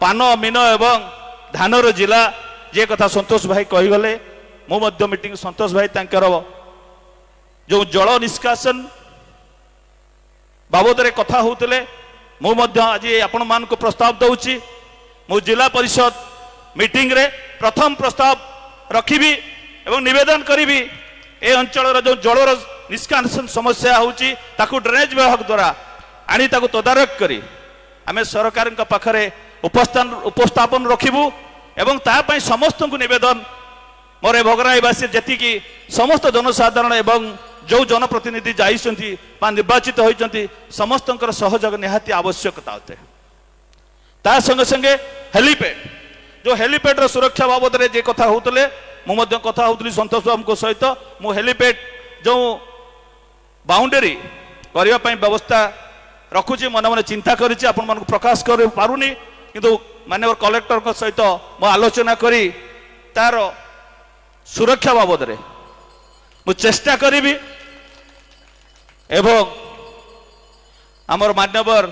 पान मीन एवं धानर जिला जे कथा संतोष भाई कहीगले मो मीटिंग संतोष भाई तांकर जो जल निष्कासन बाबद कथा होते मु मध्य आज आपण मानक प्रस्ताव दउची मु जिला परिषद मीटिंग रे प्रथम प्रस्ताव रखिबी एवं निवेदन करिबी ए अंचल जो जलर निष्कासन समस्या होची ताकू ड्रेनेज विभाग द्वारा आनी ताकू तदारक करी आमे सरकार पाखरे उपस्थापन रखिबू एवं ता पई समस्त को निवेदन मोरे भोगराईवासी जेतिकी समस्त जनसाधारण एवं जो जनप्रतिनिधि जाइछंती बा निर्वाचित होइछंती समस्तंकर सहयोग निहाती आवश्यकता होते ता संगे संगे हेलीपैड जो हेलीपैड रो सुरक्षा बाबद रे जे कथा होतले मु मध्य कथा होतली संतोष बाबू सहित मु हेलीपैड जो बाउंडरी करबा पई व्यवस्था रखुची मन मन चिंता करिछि आपण मन प्रकाश कर पारुनी किंतु माननीय कलेक्टर को सहित मु आलोचना करी तार सुरक्षा बाबद रे मु चेष्टा करिबी एवं आमर मान्यवर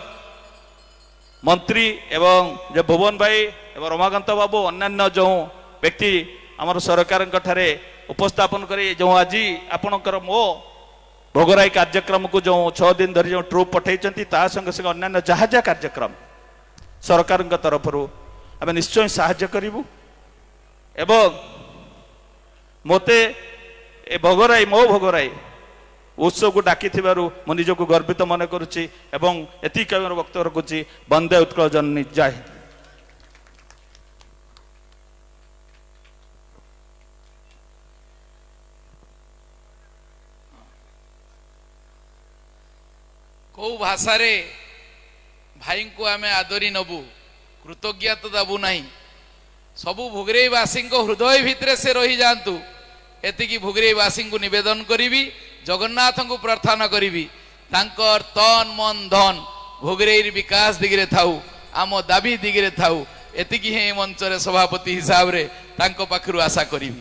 मंत्री एवं जे भुवन भाई एवं रमाकांत बाबू अन्यान्य जो व्यक्ति आमर सरकार ठारे उपस्थापन करी जो आज आपणकर मो भोगराई कार्यक्रम को जो 6 दिन धरी जो ट्रुप पठे संगे संगे अन्यान्य जहा जहा कार्यक्रम सरकार तरफ आम निश्चय साहाय्य करूँ एवं मोते ए भोगराई मो भोगराई उत्सव को डाकी मो निजक गर्वित मन करुच्ची एवं एति वक्तव्य रखुची वंदे उत्कल जननी जय हिंद। कौ भाषा रे भाई को आम आदरी नबू कृतज्ञता दबू नहीं सबू भोगरेईवासी हृदय भितर से रही जातु एतिकी भोगरेईवासी को निवेदन करी जगन्नाथ को प्रार्थना करी तांकर तन मन धन भोगरेई विकास दिगरे थाऊ आम दाबी दिगरे थाऊ एतिकी हे मंच रे सभापति हिसाब रे तांको पाखरु आशा करी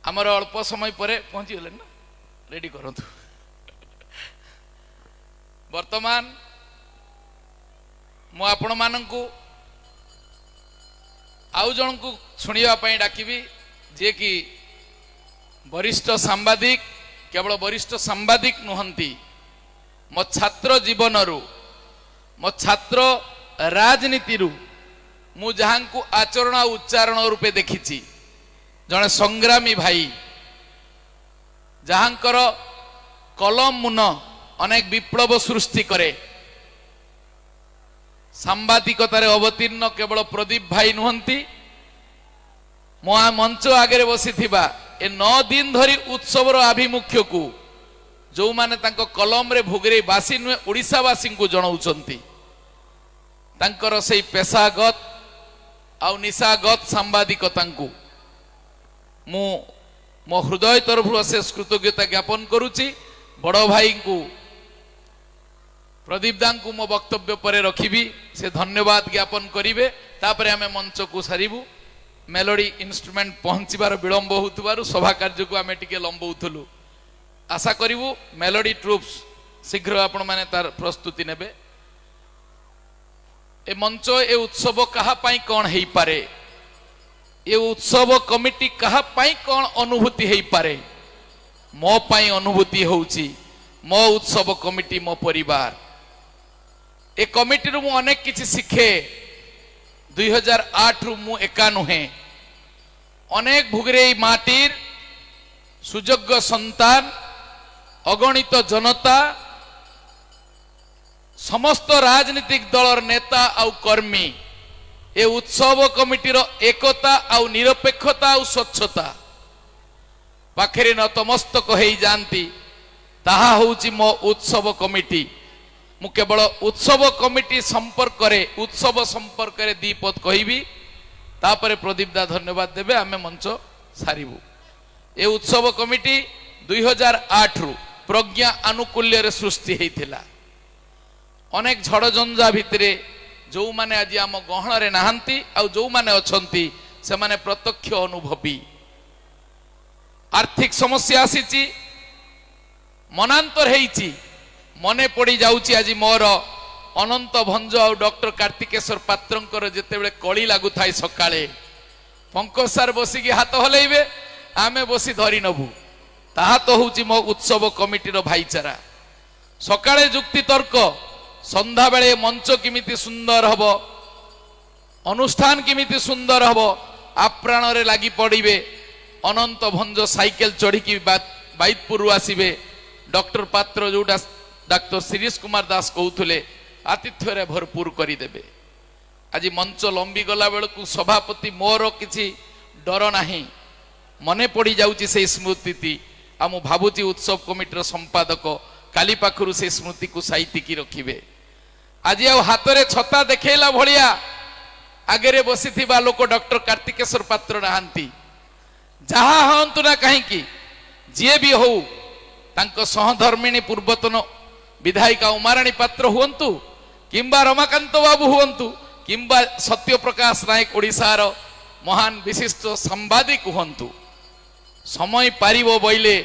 आमर अल्प समय पर पहुंची गले ना रेडी करंतु वर्तमान मु आपण मानंकु आउ जन को शुणा डाकिबी जे कि वरिष्ठ सांबादिक केवल वरिष्ठ सांबादिक नुहंती मो छात्र जीवन मो छात्र राजनीति मु जहां को आचरण उच्चारण रूपे देखी जड़े संग्रामी भाई जहांकर कलम मुन अनेक विप्लव सृष्टि करे सांबादिकतार अवतीर्ण केवल प्रदीप भाई नुहंती मो मंच आगे बसी ए 9 दिन धरी उत्सवर आभिमुख्य को जो माने तांको कलम रे भोगरेई बासी नुहे ओडिशावासी को जणाउचंती तांकर सेई पेशागत आउ निशागत सांबादिकता को मु मो हृदय तरफ अशेष कृतज्ञता ज्ञापन करुची बड़ भाई को प्रदीप दा को मो वक्तव्य पर रखिबी से धन्यवाद ज्ञापन करिवे तापरे आमे मंच को सारिबू मेलोडी इंस्ट्रूमेंट पहुंचबार विलंब होतबारु सभा कार्य को आमे टिके लंबौथलु आशा करिवु मेलोडी ट्रुप्स शीघ्र आपण माने तार प्रस्तुति नेबे ए मंच ए उत्सव कहा पाई कोन हेई पारे ए उत्सव कमिटी कहा पाई कोन अनुभूति हेई पारे मो पाई अनुभूति होउची मो उत्सव कमिटी मो परिवार ए कमिटी रु मु अनेक किछि शिखे 2008 रु मु एका नुहे अनेक भोगरेई माटीर सुयोग्य संतान अगणित जनता समस्त राजनीतिक दलर नेता आउ कर्मी ए उत्सव कमिटीर एकता आउ निरपेक्षता आउ स्वच्छता पाखरे नतमस्तक हेई जानती ताहा होउची मो उत्सव कमिटी मु केवल उत्सव कमिटी संपर्क रे उत्सव संपर्क रे दीपद कहिबी तापरे प्रदीप दा धन्यवाद देबे आमे मंच सारिबू ए उत्सव कमिटी 2008 रु प्रज्ञा आनुकूल्य रे सृष्टि हेइथिला अनेक झड़ जंजा भितरे जो माने आज आम गहन रे नाहंती आ जो माने अछंती से माने प्रत्यक्ष अनुभवी आर्थिक समस्या आसीची मनांतर हेइची मने पड़ी जाउची आज मोर अनंत भंज और डॉक्टर कार्तिकेश्वर पात्रंकर जेतेबेले कली लागु थाई सकाळे पंकज सार बसी की हाथ हलैबे आमे बसी धरी नबु ताहा तो होउची मो उत्सव कमिटी रो भाईचारा ସକାଳେ ଯୁକ୍ତି ତର୍କ, ସନ୍ଧ୍ୟାବେଳେ ମଞ୍ଚ କେମିତି ସୁନ୍ଦର ହବ, ଅନୁଷ୍ଠାନ କେମିତି ସୁନ୍ଦର ହବ, ଆପ୍ରାଣରେ ଲାଗି ପଡ଼ିବେ। ଅନନ୍ତ ଭଞ୍ଜ ସାଇକେଲ ଚଢ଼ିକି ବାଇଦପୁରରୁ ଆସିବେ। ଡକ୍ଟର ପାତ୍ର ଯୋଉଟା ଡାକ୍ତର ଶିରୀଷ କୁମାର ଦାସ କହୁଥିଲେ, ଆତିଥ୍ୟରେ ଭରପୁର କରିଦେବେ। ଆଜି ମଞ୍ଚ ଲମ୍ବି ଗଲା ବେଳକୁ ସଭାପତି ମୋର କିଛି ଡର ନାହିଁ, ମନେ ପଡ଼ି ଯାଉଛି ସେଇ ସ୍ମୃତି। ଆଉ ମୁଁ ଭାବୁଛି ଉତ୍ସବ କମିଟିର ସମ୍ପାଦକ କାଲି ପାଖରୁ ସେ ସ୍ମୃତିକୁ ସାଇତିକି ରଖିବେ। ଆଜି ଆଉ ହାତରେ ଛତା ଦେଖେଇଲା ଭଳିଆ ଆଗରେ ବସିଥିବା ଲୋକ ଡକ୍ଟର କାର୍ତ୍ତିକେଶ୍ୱର ପାତ୍ର ନାହାନ୍ତି। ଯାହା ହଅନ୍ତୁ ନା କାହିଁକି, ଯିଏ ବି ହଉ, ତାଙ୍କ ସହଧର୍ମିଣୀ ପୂର୍ବତନ ବିଧାୟିକା ଉମାରାଣୀ ପାତ୍ର ହୁଅନ୍ତୁ, କିମ୍ବା ରମାକାନ୍ତ ବାବୁ ହୁଅନ୍ତୁ, କିମ୍ବା ସତ୍ୟପ୍ରକାଶ ନାୟକ ଓଡ଼ିଶାର ମହାନ ବିଶିଷ୍ଟ ସାମ୍ବାଦିକ ହୁଅନ୍ତୁ, ସମୟ ପାରିବ ବୋଇଲେ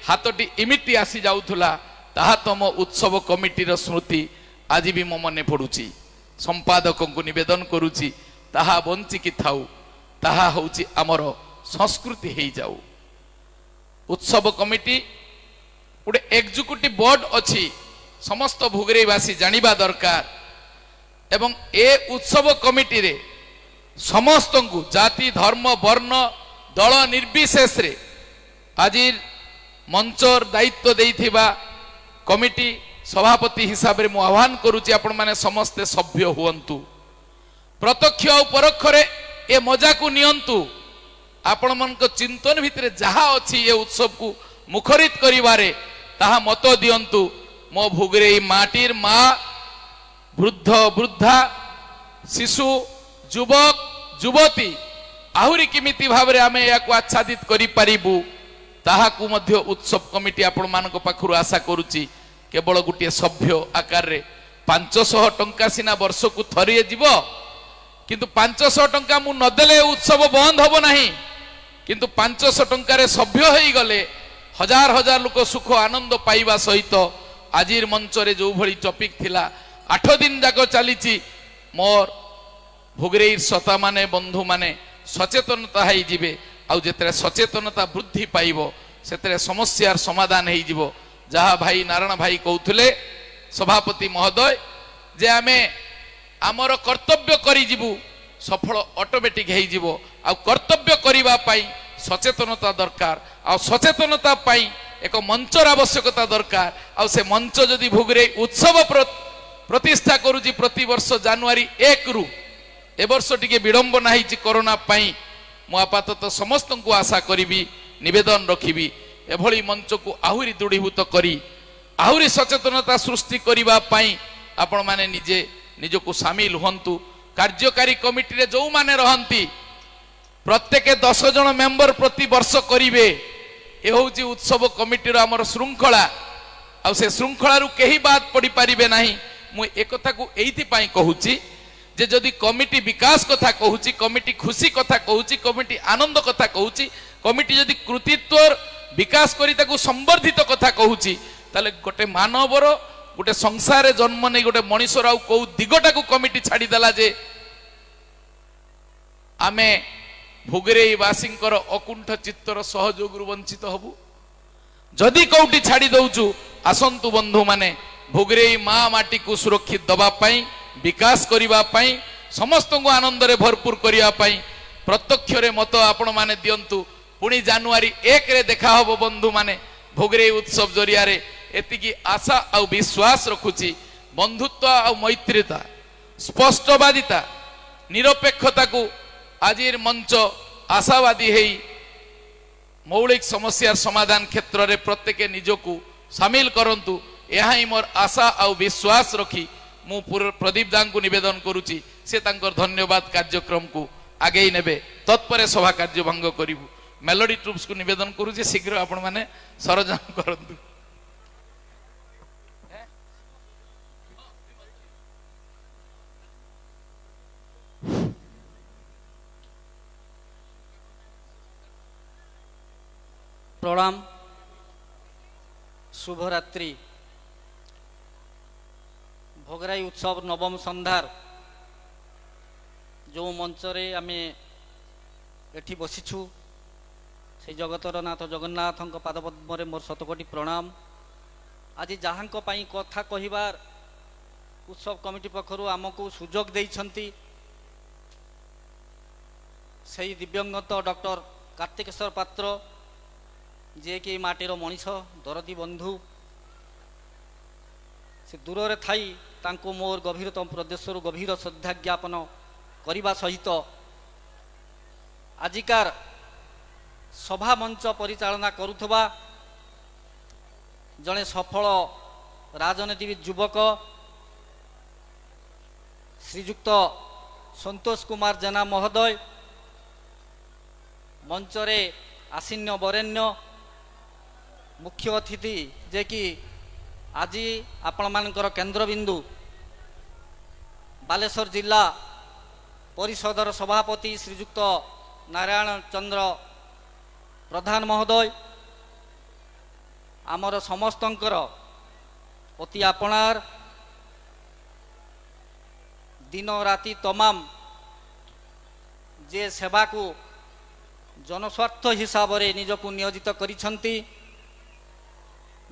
ହାତଟି ଏମିତି ଆସି ଯାଉଥିଲା। ତାହା ତମ ଉତ୍ସବ କମିଟିର ସ୍ମୃତି ଆଜି ବି ମୋ ମନେ ପଡୁଛି। ସମ୍ପାଦକଙ୍କୁ ନିବେଦନ କରୁଛି, ତାହା ବଞ୍ଚିକି ଥାଉ, ତାହା ହେଉଛି ଆମର ସଂସ୍କୃତି ହେଇଯାଉ। ଉତ୍ସବ କମିଟି ଗୋଟେ ଏକ୍ଜିକ୍ୟୁଟିଭ ବୋର୍ଡ ଅଛି, ସମସ୍ତ ଭୁଗରେଇବାସୀ ଜାଣିବା ଦରକାର। ଏବଂ ଏ ଉତ୍ସବ କମିଟିରେ ସମସ୍ତଙ୍କୁ ଜାତି ଧର୍ମ ବର୍ଣ୍ଣ ଦଳ ନିର୍ବିଶେଷରେ ଆଜି ମଞ୍ଚର ଦାୟିତ୍ୱ ଦେଇଥିବା କମିଟି ସଭାପତି ହିସାବରେ ମୁଁ ଆହ୍ୱାନ କରୁଛି, ଆପଣମାନେ ସମସ୍ତେ ସଭ୍ୟ ହୁଅନ୍ତୁ। ପ୍ରତ୍ୟକ୍ଷ ଆଉ ପରୋକ୍ଷରେ ଏ ମଜାକୁ ନିଅନ୍ତୁ। ଆପଣମାନଙ୍କ ଚିନ୍ତନ ଭିତରେ ଯାହା ଅଛି ଏ ଉତ୍ସବକୁ ମୁଖରିତ କରିବାରେ, ତାହା ମତ ଦିଅନ୍ତୁ। ମୋ ଭୁଗରେଇ ମାଟିର ମା, ବୃଦ୍ଧ ବୃଦ୍ଧା, ଶିଶୁ ଯୁବକ ଯୁବତୀ ଆହୁରି କେମିତି ଭାବରେ ଆମେ ଏହାକୁ ଆଚ୍ଛାଦିତ କରିପାରିବୁ, ତାହାକୁ ମଧ୍ୟ ଉତ୍ସବ କମିଟି ଆପଣମାନଙ୍କ ପାଖରୁ ଆଶା କରୁଛି। କେବଳ ଗୋଟିଏ ସଭ୍ୟ ଆକାରରେ 500 ଟଙ୍କା ସିନା ବର୍ଷକୁ ଥରିଏ ଯିବ, କିନ୍ତୁ 500 ଟଙ୍କା ମୁଁ ନଦେଲେ ଉତ୍ସବ ବନ୍ଦ ହବ ନାହିଁ। କିନ୍ତୁ 500 ଟଙ୍କାରେ ସଭ୍ୟ ହେଇଗଲେ ହଜାର ହଜାର ଲୋକ ସୁଖ ଆନନ୍ଦ ପାଇବା ସହିତ ଆଜିର ମଞ୍ଚରେ ଯୋଉଭଳି ଟପିକ ଥିଲା, 8 ଦିନ ଯାକ ଚାଲିଛି, ମୋର ଭୁଗରେଇ ସତାମାନେ ବନ୍ଧୁମାନେ ସଚେତନତା ହେଇଯିବେ। ଆଉ ଯେତେବେଳେ ସଚେତନତା ବୃଦ୍ଧି ପାଇବ, ସେଥିରେ ସମସ୍ୟାର ସମାଧାନ ହେଇଯିବ। ଯାହା ଭାଇ ନାରାୟଣ ଭାଇ କହୁଥିଲେ ସଭାପତି ମହୋଦୟ, ଯେ ଆମେ ଆମର କର୍ତ୍ତବ୍ୟ କରିଯିବୁ, ସଫଳ ଅଟୋମେଟିକ ହେଇଯିବ। ଆଉ କର୍ତ୍ତବ୍ୟ କରିବା ପାଇଁ ସଚେତନତା ଦରକାର, ଆଉ ସଚେତନତା ପାଇଁ ଏକ ମଞ୍ଚର ଆବଶ୍ୟକତା ଦରକାର। ଆଉ ସେ ମଞ୍ଚ ଯଦି ଭୁଗରେଇ ଉତ୍ସବ ପ୍ରତିଷ୍ଠା କରୁଛି ପ୍ରତିବର୍ଷ ଜାନୁଆରୀ 1ରୁ, ଏ ବର୍ଷ ଟିକେ ବିଡ଼ମ୍ବନା ହେଇଛି କରୋନା ପାଇଁ। ମୁଁ ଆପାତତଃ ସମସ୍ତଙ୍କୁ ଆଶା କରିବି, ନିବେଦନ ରଖିବି, ଏଭଳି ମଞ୍ଚକୁ ଆହୁରି ଦୃଢ଼ୀଭୂତ କରି ଆହୁରି ସଚେତନତା ସୃଷ୍ଟି କରିବା ପାଇଁ ଆପଣମାନେ ନିଜେ ନିଜକୁ ସାମିଲ ହୁଅନ୍ତୁ। କାର୍ଯ୍ୟକାରୀ କମିଟିରେ ଯେଉଁମାନେ ରହନ୍ତି, ପ୍ରତ୍ୟେକ 10 ଜଣ ମେମ୍ବର ପ୍ରତି ବର୍ଷ କରିବେ। ଏ ହେଉଛି ଉତ୍ସବ କମିଟିର ଆମର ଶୃଙ୍ଖଳା, ଆଉ ସେ ଶୃଙ୍ଖଳାରୁ କେହି ବାଦ ପଡ଼ିପାରିବେ ନାହିଁ। ମୁଁ ଏକଥାକୁ ଏଇଥିପାଇଁ କହୁଛି ଯେ ଯଦି କମିଟି ବିକାଶ କଥା କହୁଛି, କମିଟି ଖୁସି କଥା କହୁଛି, କମିଟି ଆନନ୍ଦ କଥା କହୁଛି, କମିଟି ଯଦି କୃତିତ୍ୱ ବିକାଶ କରି ତାକୁ ସମ୍ବର୍ଦ୍ଧିତ କଥା କହୁଛି, ତାହେଲେ ଗୋଟେ ମାନବର ଗୋଟେ ସଂସାରରେ ଜନ୍ମ ନେଇ ଗୋଟେ ମଣିଷର ଆଉ କୋଉ ଦିଗଟାକୁ କମିଟି ଛାଡ଼ିଦେଲା ଯେ ଆମେ ଭୁଗରେଇ ବାସୀଙ୍କର ଅକୁଣ୍ଠ ଚିତ୍ତର ସହଯୋଗରୁ ବଞ୍ଚିତ ହବୁ। ଯଦି କୋଉଠି ଛାଡ଼ି ଦଉଛୁ, ଆସନ୍ତୁ ବନ୍ଧୁମାନେ, ଭୁଗରେଇ ମା ମାଟିକୁ ସୁରକ୍ଷିତ ଦେବା ପାଇଁ, ବିକାଶ କରିବା ପାଇଁ, ସମସ୍ତଙ୍କୁ ଆନନ୍ଦରେ ଭରପୁର କରିବା ପାଇଁ ପ୍ରତ୍ୟକ୍ଷରେ ମତ ଆପଣମାନେ ଦିଅନ୍ତୁ। ପୁଣି ଜାନୁଆରୀ 1ରେ ଦେଖା ହବ ବନ୍ଧୁମାନେ ଭୁଗରେଇ ଉତ୍ସବ ଜରିଆରେ। ଏତିକି ଆଶା ଆଉ ବିଶ୍ୱାସ ରଖୁଛି। ବନ୍ଧୁତ୍ୱ ଆଉ ମୈତ୍ରୀତା, ସ୍ପଷ୍ଟବାଦିତା, ନିରପେକ୍ଷତାକୁ ଆଜିର ମଞ୍ଚ ଆଶାବାଦୀ ହେଇ ମୌଳିକ ସମସ୍ୟାର ସମାଧାନ କ୍ଷେତ୍ରରେ ପ୍ରତ୍ୟେକ ନିଜକୁ ସାମିଲ କରନ୍ତୁ। ଏହା ହିଁ ମୋର ଆଶା ଆଉ ବିଶ୍ୱାସ ରଖି ମୁଁ ପ୍ରଦୀପ ଦାଙ୍କୁ ନିବେଦନ କରୁଛି, ସେ ତାଙ୍କର ଧନ୍ୟବାଦ କାର୍ଯ୍ୟକ୍ରମକୁ ଆଗେଇ ନେବେ। ତତ୍ପରେ ସଭା କାର୍ଯ୍ୟ ଭଙ୍ଗ କରିବୁ। ମେଲୋଡି ଟ୍ରୁପ୍ସକୁ ନିବେଦନ କରୁଛି, ଶୀଘ୍ର ଆପଣମାନେ ସରଞ୍ଜାମ କରନ୍ତୁ। प्रणाम, शुभरात्रि। भोगराई उत्सव नवम संधार जो मंचरे आमे एठी बसिछु, से जगतर नाथ जगन्नाथ पादपद्म मोर शतकोटी प्रणाम। आज जहाँଙ୍କ ପାଇଁ କଥା କହିବାର उत्सव कमिटी पक्षरु आमको सुजोग देइछन्ति सही दिव्यंगत डॉक्टर कार्तिकेश्वर पात्र जे कि माटीर मनीष दरदी बंधु से दूर रे थाई तांको मोर गभीरतम प्रदेशरु गभीर श्रद्धा ज्ञापन करने सहित आजिकार सभा मंच परिचालना करुथबा जड़े सफल राजनीतिविद युवक श्रीजुक्त संतोष कुमार जेना महोदय मंचरे आसीन्य वरेण्य मुख्य अतिथि जे कि आज आपण मानकर केन्द्रबिंदु बालेश्वर जिला परिषदर सभापति श्रीजुक्त नारायण चंद्र प्रधान महोदय आमर समस्तंकर अति आपणार दिन राति तमाम जे सेवा को जनस्वार्थ हिसाब रे निजको नियोजित करिछंती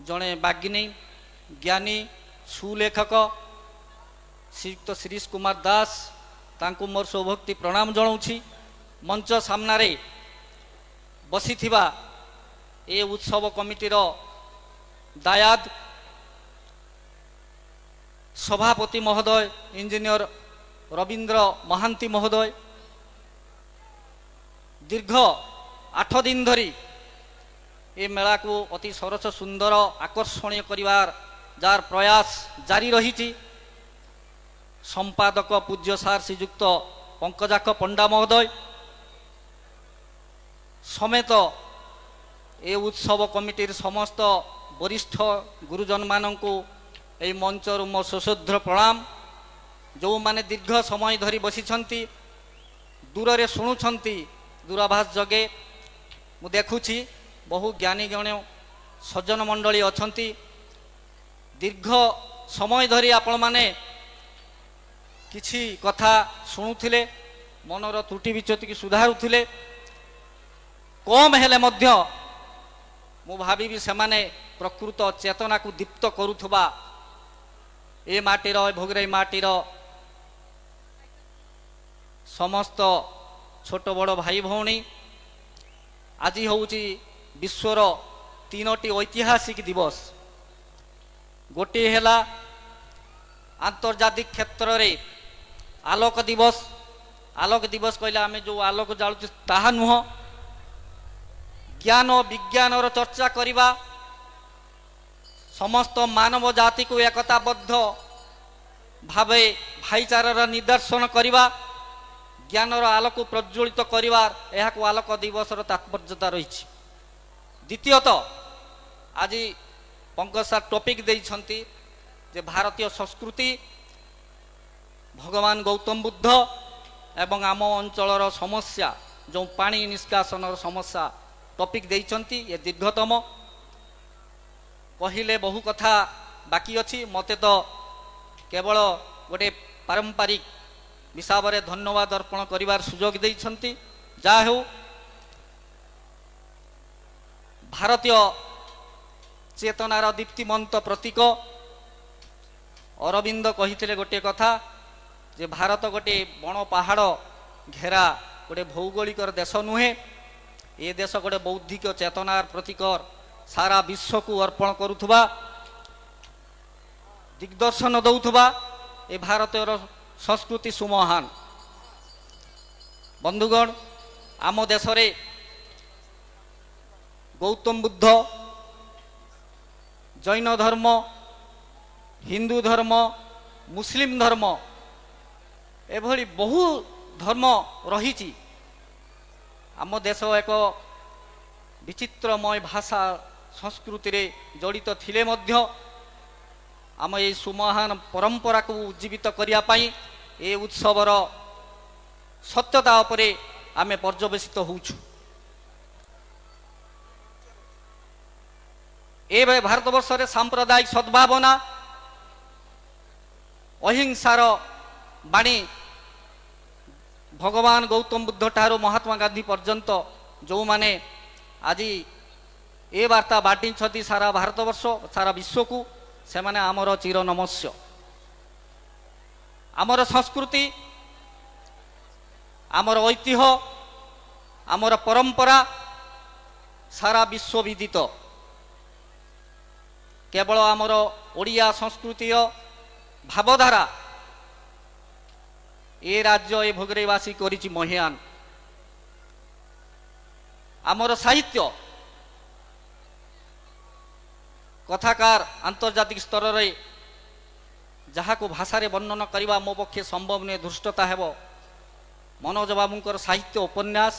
जड़े बागिनी ज्ञानी सुलेखक श्रीयुक्त श्रीश कुमार दास तांको मोर सौभक्ति प्रणाम जनाऊँगी मंच सामनारे बसिथिबा ए उत्सव कमिटीर दायाद सभापति महोदय इंजीनियर रवींद्र महांती महोदय दीर्घ 8 दिन धरी ए मेला को अति सरस सुंदर आकर्षणीय करिवार जार प्रयास जारी रही संपादक पूज्य सार श्रीजुक्त पंकजाक्ष पंडा महोदय समेत ए उत्सव कमिटीर समस्त वरिष्ठ गुरुजन माननकु ए मंचर मो सश्रद्ध प्रणाम जो माने दीर्घ समय धरी बसिछंती दूर रे शुणुछंती दूराभास जगे मु देखुछि बहु ज्ञानी गण्य सज्जन मंडली अछंती दीर्घ समय धरी आपण माने किछि कथा शुणुथिले मनर त्रुटि विच्युति की सुधारुथिले कम हेले मध्य मु भाबी से माने प्रकृत चेतना को दीप्त करुथबा ए माटीर भोगराई माटीर समस्त छोट बड़ भाई भौणी आज होउची विश्वर 3टी ऐतिहासिक दिवस गोटे हेला आंतर्जातिक क्षेत्र रे आलोक दिवस कहले आमे जो आलोक जालुच ताहा नुह ज्ञान विज्ञान चर्चा करिबा समस्त मानव जाति को एकताबद्ध भावे भाईचारार निदर्शन करिबा ज्ञानर आलोक प्रज्वलित करिवार यह आलोक दिवस तात्पर्यता रही। द्वितीयत आज पंकज सार टॉपिक देइछंती जे भारतीय संस्कृति भगवान गौतम बुद्ध एवं आम अंचलर समस्या जो पानी निष्कासन समस्या टॉपिक देइछंती ये दीर्घतम कहिले बहु कथा बाकी अच्छी मते तो केवल गोटे पारंपरिक हिसाब रे धन्यवाद अर्पण करिवार सुजोग देइछंती जा हो भारतीय चेतनार दीप्तिमंत प्रतीक अरविंद कहिथिले गोटे कथा जे भारत गोटे बण पहाड़ घेरा गोटे भौगोलिक देश नुहे ए देश गोटे बौद्धिक चेतनार प्रतीकर सारा विश्व को अर्पण करुथबा दिग्दर्शन दौथबा ए भारतीय संस्कृति सुमहान बंधुगण आम देश रे गौतम बुद्ध जैन धर्म हिंदू धर्म मुस्लिम धर्म एभली बहु धर्म रही आम देश एक विचित्रमय भाषा संस्कृति रे जड़ित थिले मध्य आम ये सुमहान परंपरा को उज्जीवित करिया पाई ए उत्सवर सत्यता उपरे आमे पर्यवेसित होउछु। ए भारतवर्ष रे सांप्रदायिक सद्भावना अहिंसार बाणी भगवान गौतम बुद्ध ठारू महात्मा गांधी पर्यंत जो माने आज ଏ ବାର୍ତ୍ତା ବାଣ୍ଟିଛନ୍ତି ସାରା ଭାରତବର୍ଷ ସାରା ବିଶ୍ୱକୁ ସେମାନେ ଆମର ଚିର ନମସ୍ୟ। ଆମର ସଂସ୍କୃତି, ଆମର ଐତିହ୍ୟ, ଆମର ପରମ୍ପରା ସାରା ବିଶ୍ୱବିଦିତ। କେବଳ ଆମର ଓଡ଼ିଆ ସଂସ୍କୃତିର ଭାବଧାରା ଏ ରାଜ୍ୟ ଏ ଭୋଗରେଇବାସୀ କରିଛି ମହିୟାନ। ଆମର ସାହିତ୍ୟ କଥାକାର ଆନ୍ତର୍ଜାତିକ ସ୍ତରରେ ଯାହାକୁ ଭାଷାରେ ବର୍ଣ୍ଣନା କରିବା ମୋ ପକ୍ଷେ ସମ୍ଭବ ନୁହେଁ, ଧୃଷ୍ଟତା ହେବ। ମନୋଜ ବାବୁଙ୍କର ସାହିତ୍ୟ ଉପନ୍ୟାସ,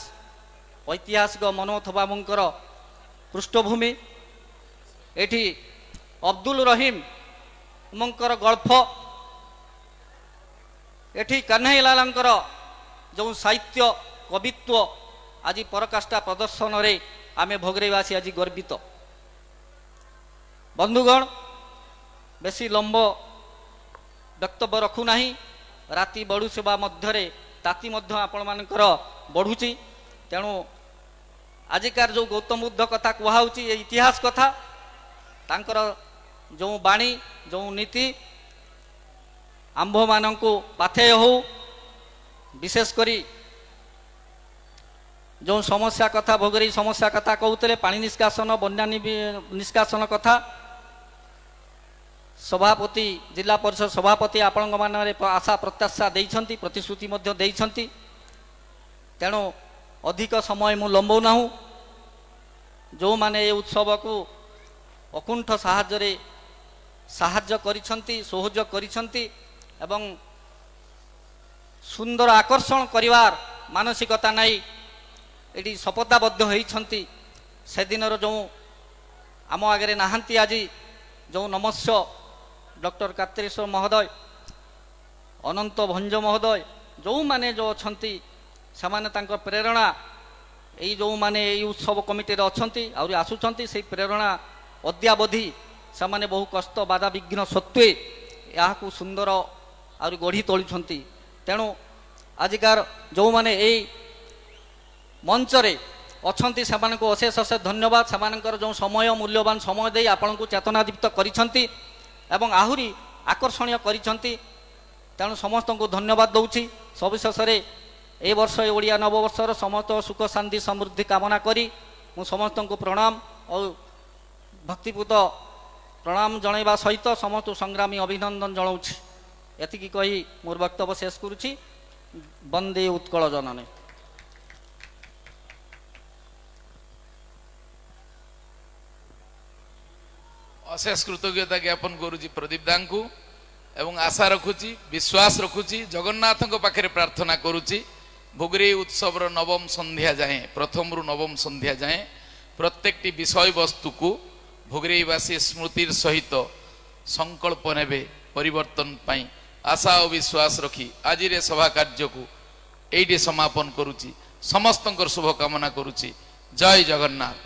ଐତିହାସିକ ମନୋଜ ବାବୁଙ୍କର ପୃଷ୍ଠଭୂମି, ଏଠି ଅବଦୁଲ ରହିମଙ୍କର ଗଳ୍ପ, ଏଠି କାହ୍ନାଇଲାଲଙ୍କର ଯେଉଁ ସାହିତ୍ୟ କବିତ୍ୱ ଆଜି ପରକାଷ୍ଠା ପ୍ରଦର୍ଶନରେ ଆମେ ଭୋଗରେଇବାସୀ ଆଜି ଗର୍ବିତ। ବନ୍ଧୁଗଣ, ବେଶୀ ଲମ୍ବ ବକ୍ତବ୍ୟ ରଖୁନାହିଁ। ରାତି ବଢ଼ୁଥିବା ମଧ୍ୟରେ ତାତି ମଧ୍ୟ ଆପଣମାନଙ୍କର ବଢ଼ୁଛି। ତେଣୁ ଆଜିକାର ଯେଉଁ ଗୌତମ ବୁଦ୍ଧ କଥା କୁହାହେଉଛି, ଏ ଇତିହାସ କଥା, ତାଙ୍କର ଯେଉଁ ବାଣୀ, ଯେଉଁ ନୀତି ଆମ୍ଭମାନଙ୍କୁ ପାଥେୟ ହେଉ। ବିଶେଷ କରି ଯେଉଁ ସମସ୍ୟା କଥା, ଭୋଗରେଇ ସମସ୍ୟା କଥା କହୁଥିଲେ, ପାଣି ନିଷ୍କାସନ, ବନ୍ୟା ନିଷ୍କାସନ କଥା, ସଭାପତି, ଜିଲ୍ଲା ପରିଷଦ ସଭାପତି ଆପଣଙ୍କ ମନରେ ଆଶା ପ୍ରତ୍ୟାଶା ଦେଇଛନ୍ତି, ପ୍ରତିଶ୍ରୁତି ମଧ୍ୟ ଦେଇଛନ୍ତି। ତେଣୁ ଅଧିକ ସମୟ ମୁଁ ଲମ୍ବଉ ନାହୁଁ। ଯେଉଁମାନେ ଏ ଉତ୍ସବକୁ ଅକୁଣ୍ଠ ସାହାଯ୍ୟ କରିଛନ୍ତି, ସହଯୋଗ କରିଛନ୍ତି ଏବଂ ସୁନ୍ଦର ଆକର୍ଷଣ କରିବାର ମାନସିକତା ନେଇ ଏଠି ଶପଥାବଦ୍ଧ ହୋଇଛନ୍ତି, ସେଦିନର ଯେଉଁ ଆମ ଆଗରେ ନାହାନ୍ତି ଆଜି, ଯେଉଁ ନମସ୍ୟ ଡକ୍ଟର କାର୍ତ୍ତିକେଶ୍ୱର ମହୋଦୟ, ଅନନ୍ତ ଭଞ୍ଜ ମହୋଦୟ, ଯେଉଁମାନେ ଯେଉଁ ଅଛନ୍ତି ସେମାନେ ତାଙ୍କ ପ୍ରେରଣା, ଏଇ ଯେଉଁମାନେ ଏଇ ଉତ୍ସବ କମିଟିରେ ଅଛନ୍ତି ଆହୁରି ଆସୁଛନ୍ତି, ସେଇ ପ୍ରେରଣା ଅଦ୍ୟାବଧି ସେମାନେ ବହୁ କଷ୍ଟ ବାଧାବିଘ୍ନ ସତ୍ତ୍ୱେ ଏହାକୁ ସୁନ୍ଦର ଆହୁରି ଗଢ଼ି ତୋଳୁଛନ୍ତି। ତେଣୁ ଆଜିକାର ଯେଉଁମାନେ ଏଇ ମଞ୍ଚରେ ଅଛନ୍ତି ସେମାନଙ୍କୁ ଅଶେଷ ଅଶେଷ ଧନ୍ୟବାଦ। ସେମାନଙ୍କର ଯେଉଁ ସମୟ, ମୂଲ୍ୟବାନ ସମୟ ଦେଇ ଆପଣଙ୍କୁ ଚେତନାଦୀପ୍ତ କରିଛନ୍ତି ଏବଂ ଆହୁରି ଆକର୍ଷଣୀୟ କରିଛନ୍ତି। ତେଣୁ ସମସ୍ତଙ୍କୁ ଧନ୍ୟବାଦ ଦେଉଛି। ସବିଶେଷରେ ଏ ବର୍ଷ ଏ ଓଡ଼ିଆ ନବବର୍ଷର ସମସ୍ତ ସୁଖ ଶାନ୍ତି ସମୃଦ୍ଧି କାମନା କରି ମୁଁ ସମସ୍ତଙ୍କୁ ପ୍ରଣାମ ଓ ଭକ୍ତିପୂତ ପ୍ରଣାମ ଜଣାଇବା ସହିତ ସମସ୍ତ ସଂଗ୍ରାମୀ ଅଭିନନ୍ଦନ ଜଣାଉଛି। ଏତିକି କହି ମୋର ବକ୍ତବ୍ୟ ଶେଷ କରୁଛି। ବନ୍ଦେ ଉତ୍କଳ ଜନନୀ। ଅଶେଷ କୃତଜ୍ଞତା ଜ୍ଞାପନ କରୁଛି ପ୍ରଦୀପ ଦାଙ୍କୁ ଏବଂ ଆଶା ରଖୁଛି, ବିଶ୍ୱାସ ରଖୁଛି, ଜଗନ୍ନାଥଙ୍କ ପାଖରେ ପ୍ରାର୍ଥନା କରୁଛି ଭୋଗରେଇ ଉତ୍ସବର ନବମ ସନ୍ଧ୍ୟା ଯାଏଁ, ପ୍ରଥମରୁ ନବମ ସନ୍ଧ୍ୟା ଯାଏଁ ପ୍ରତ୍ୟେକଟି ବିଷୟବସ୍ତୁକୁ ଭୋଗରେଇବାସୀ ସ୍ମୃତିର ସହିତ ସଂକଳ୍ପ ନେବେ ପରିବର୍ତ୍ତନ ପାଇଁ। ଆଶା ଓ ବିଶ୍ୱାସ ରଖି ଆଜିର ସଭା କାର୍ଯ୍ୟକୁ ଏଇଠି ସମାପନ କରୁଛି। ସମସ୍ତଙ୍କର ଶୁଭକାମନା କରୁଛି। ଜୟ ଜଗନ୍ନାଥ।